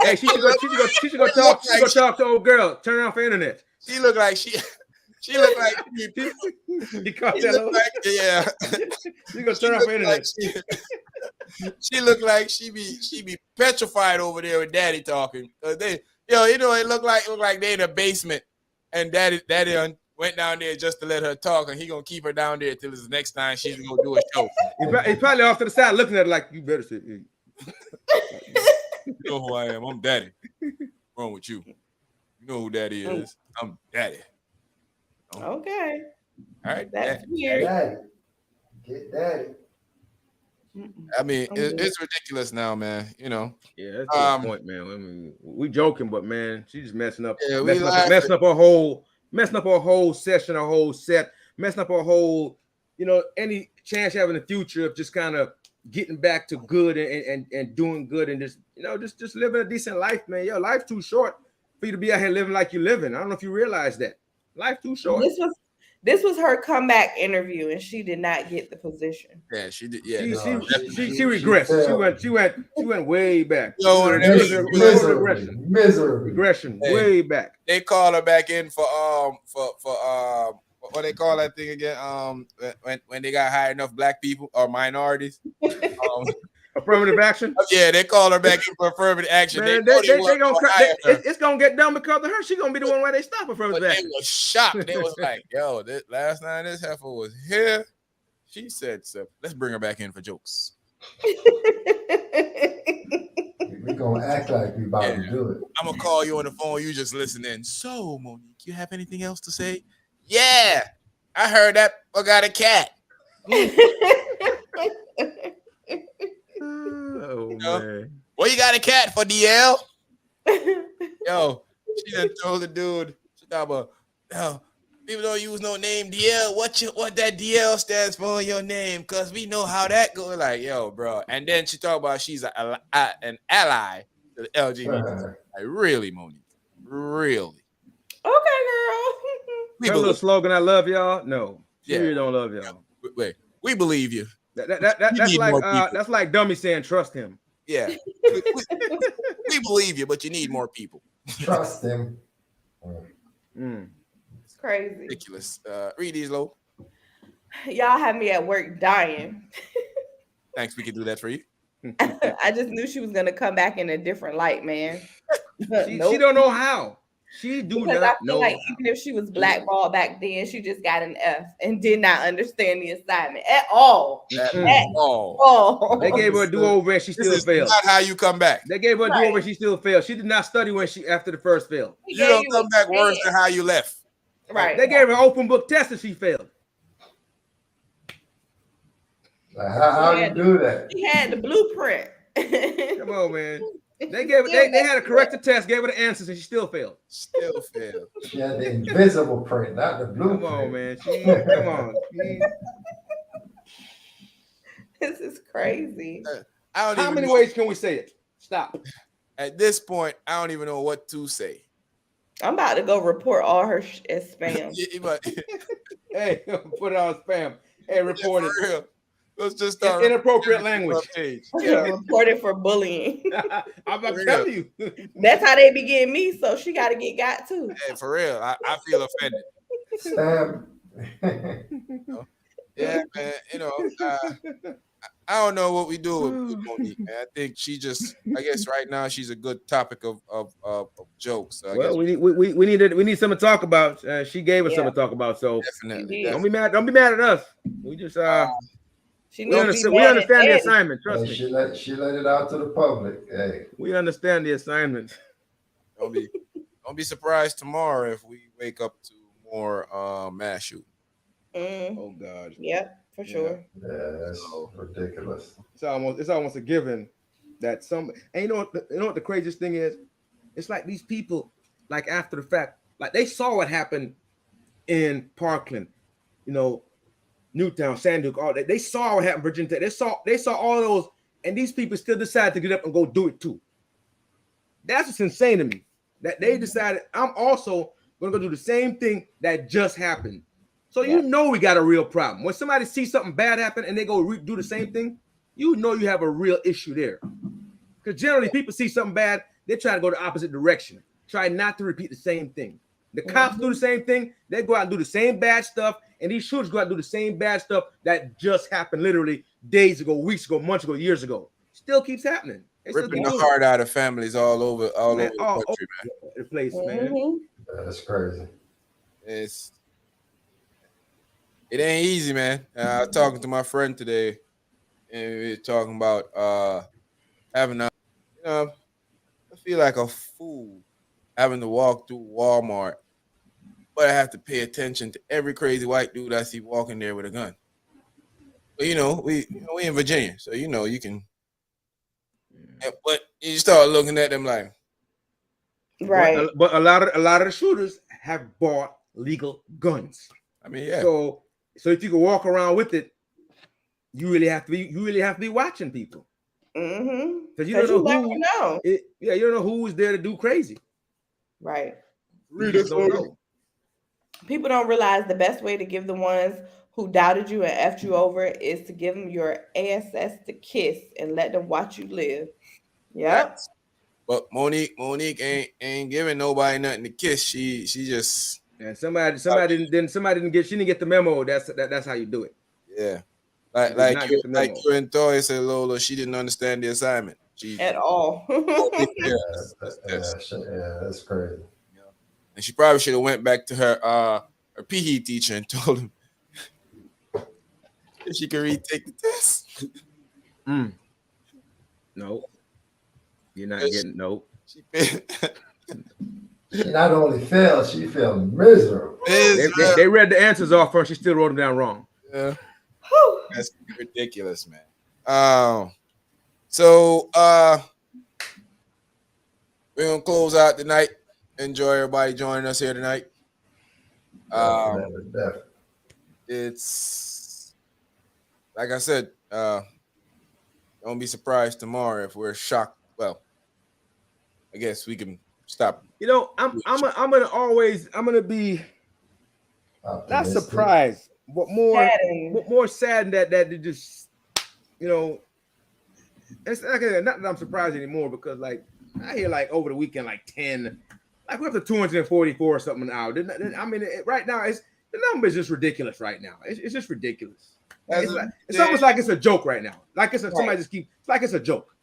Hey, she should go talk. She should go talk to old girl. Turn off the internet. She look like she look like you caught that? Yeah. She gonna turn off the internet. She look like she be petrified over there with Daddy talking. It look like they in a basement. And Daddy went down there just to let her talk, and he gonna keep her down there till the next time she's gonna do a show. He's probably off to the side looking at her like, you better sit. You know who I am. I'm Daddy. What's wrong with you? You know who Daddy is. I'm Daddy. Okay. All right. That's weird. Daddy. Get Daddy. I mean, it's ridiculous now, man. You know. Yeah, that's a good point, man. I mean, we joking, but man, she's just messing up her whole session, her whole set, messing up her whole, any chance you have in the future of just kind of getting back to good and doing good and just living a decent life, man. Yo, life's too short for you to be out here living like you're living. I don't know if you realize that. Life too short. This was her comeback interview, and she did not get the position. Yeah, she did. Yeah, she regressed. She went way back. Regression way back. They call her back in for what they call that thing again? When they got high enough black people or minorities. Affirmative action. Yeah, they call her back in for affirmative action. Man, it's gonna get done because of her. She's gonna be the one where they stop affirmative action. They was shocked. They was like, "Yo, last night this heifer was here." She said, "So let's bring her back in for jokes." We're gonna act like we about to do it. I'm gonna call you on the phone. You just listen in. So, Monique, you have anything else to say? Yeah, I heard that. I got a cat. Man. Well, you got a cat for DL? Yo, she done told the dude, she talk about, people don't use no name DL. What that DL stands for in your name? Cause we know how that goes. Like, yo, bro. And then she talk about she's an ally to the LGBT. Like, really, Monique? Really? Okay, girl. Her little slogan, I love y'all. No, she really don't love y'all. Wait, we believe you. That's like dummy saying trust him. Yeah, we believe you, but you need more people. Trust him. It's crazy. Ridiculous. Read these, low. Y'all have me at work dying. Thanks, we can do that for you. I just knew she was gonna come back in a different light, man. She don't know how. She do because not I feel know. like even if she was blackballed back then, she just got an F and did not understand the assignment at all. At all. They gave her a do-over and she still failed. Not how you come back. They gave her a do-over and she still failed. She did not study after the first fail. You don't come back worse than how you left. Right. They gave her an open book test and she failed. How do you do that? She had the blueprint. Come on, man. They had a corrected test, gave her the answers, and she still failed. Still failed. She had the invisible print, not the blueprint. Come on, man. Come on. This is crazy. How many ways can we say it? Stop. At this point, I don't even know what to say. I'm about to go report all her as spam. Hey, put it on spam. Hey, report it. For real. Let's just start inappropriate language. Yeah. Report it for bullying. I'm about to tell you. That's how they be getting me, so she got to get got too. Hey, for real, I feel offended. Yeah, man. I don't know what we do with Monique, man. I think I guess right now she's a good topic of jokes. So well, we need something to talk about. She gave us something to talk about, so definitely. Don't be mad at us. We just we understand the assignment. Trust me. She let it out to the public. Hey, we understand the assignment. Don't be surprised tomorrow if we wake up to more mass shooting. Oh God. Yep, for sure. Yeah, that's ridiculous. It's almost a given that some. And you know what the craziest thing is? It's like these people, like after the fact, like they saw what happened in Parkland, Newtown, Sanduke, all that. They saw what happened in Virginia Tech. They saw all those, and these people still decided to get up and go do it too. That's what's insane to me. That they decided I'm also gonna go do the same thing that just happened. So we got a real problem. When somebody sees something bad happen and they go do the same thing, you have a real issue there. Because generally people see something bad, they try to go the opposite direction. Try not to repeat the same thing. The cops do the same thing. They go out and do the same bad stuff. And these shooters go out and do the same bad stuff that just happened literally days ago, weeks ago, months ago, years ago. Still keeps happening. Ripping the heart out of families all over the country, man. The place, man. That's crazy. It ain't easy, man. I was talking to my friend today, and we were talking about having I feel like a fool having to walk through Walmart, but I have to pay attention to every crazy white dude I see walking there with a gun. But we in Virginia, so you can. But you start looking at them like, right. But a lot of the shooters have bought legal guns. I mean, yeah. So if you can walk around with it, you really have to be watching people. Mm-hmm. Because you don't know you don't know who is there to do crazy. Right. Don't know. People don't realize the best way to give the ones who doubted you and effed you over is to give them your ASS to kiss and let them watch you live. Yep. But Monique ain't giving nobody nothing to kiss. She just somebody didn't get the memo. That's how you do it. Yeah. Like you and Toya said, Lola, she didn't understand the assignment. At all. That's crazy. And she probably should have went back to her PE teacher and told him if she could retake the test. No. You're not getting no. She not only failed, she failed miserable. They read the answers off her, she still wrote them down wrong. Yeah. That's ridiculous, man. So we're gonna close out tonight. Enjoy everybody joining us here tonight. It's like I said, don't be surprised tomorrow if we're shocked. Well, I guess we can stop. I'm gonna be not surprised, but more saddened that it just you know, it's like not that I'm surprised anymore because like I hear like over the weekend like 10, like we're up to 244 or something now. I mean, right now it's the number is just ridiculous right now. It's just ridiculous. It's almost like it's a joke right now. Like somebody just keep. It's like it's a joke,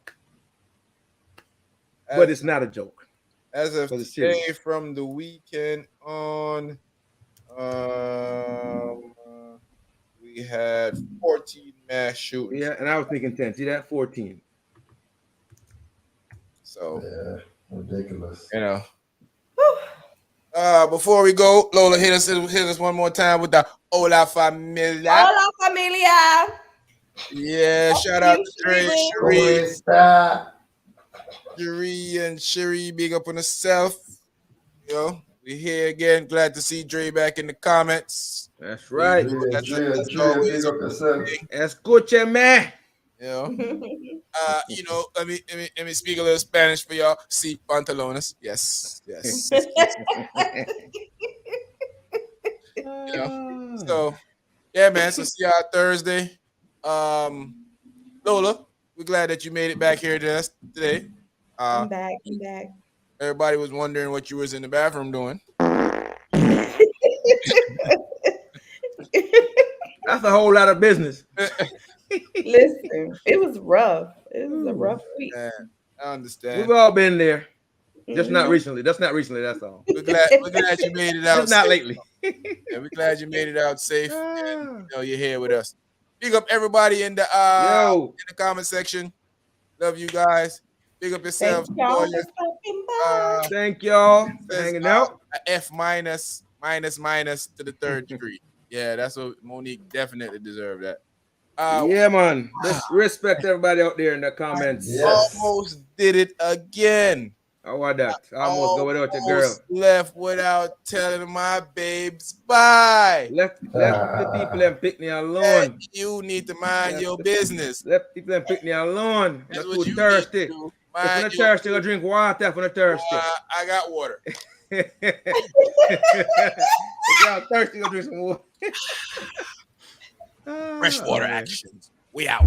but it's not a joke. As of today, from the weekend on, we had 14 mass shootings. Yeah, and I was thinking 10. See that 14. So yeah, ridiculous. You know. Before we go, Lola, hit us one more time with the Hola Familia. Hola Familia. Yeah, shout out to Dre, Cherie, and Cherie. Big up on herself. You know, we here again. Glad to see Dre back in the comments. That's right. That's always big up yourself. Escuche, man. You know, let me speak a little Spanish for y'all. See, pantalones. Yes. So, yeah, man. So see y'all Thursday. Lola, we're glad that you made it back here to us today. I'm back. Everybody was wondering what you was in the bathroom doing. That's a whole lot of business. Listen, it was rough. It was a rough week. Man, I understand. We've all been there. Just not recently. That's not recently. That's all. We're glad you made it out. Just not lately. Yeah, we're glad you made it out safe. And, you're here with us. Big up everybody in the comment section. Love you guys. Big up yourselves. Thank y'all for hanging out. F minus to the third degree. Yeah, that's what Monique definitely deserved that. Yeah, man. Let's respect everybody out there in the comments. Yes. Almost did it again. How about that? I almost go without your girl. Left without telling my babes bye. Left the people and Pickney alone. You need to mind your business. Left people and Pickney alone. That's what what you you thirsty. If you're thirsty, go drink water. If you're thirsty, I got water. If y'all thirsty, go drink some water. Freshwater actions. We out.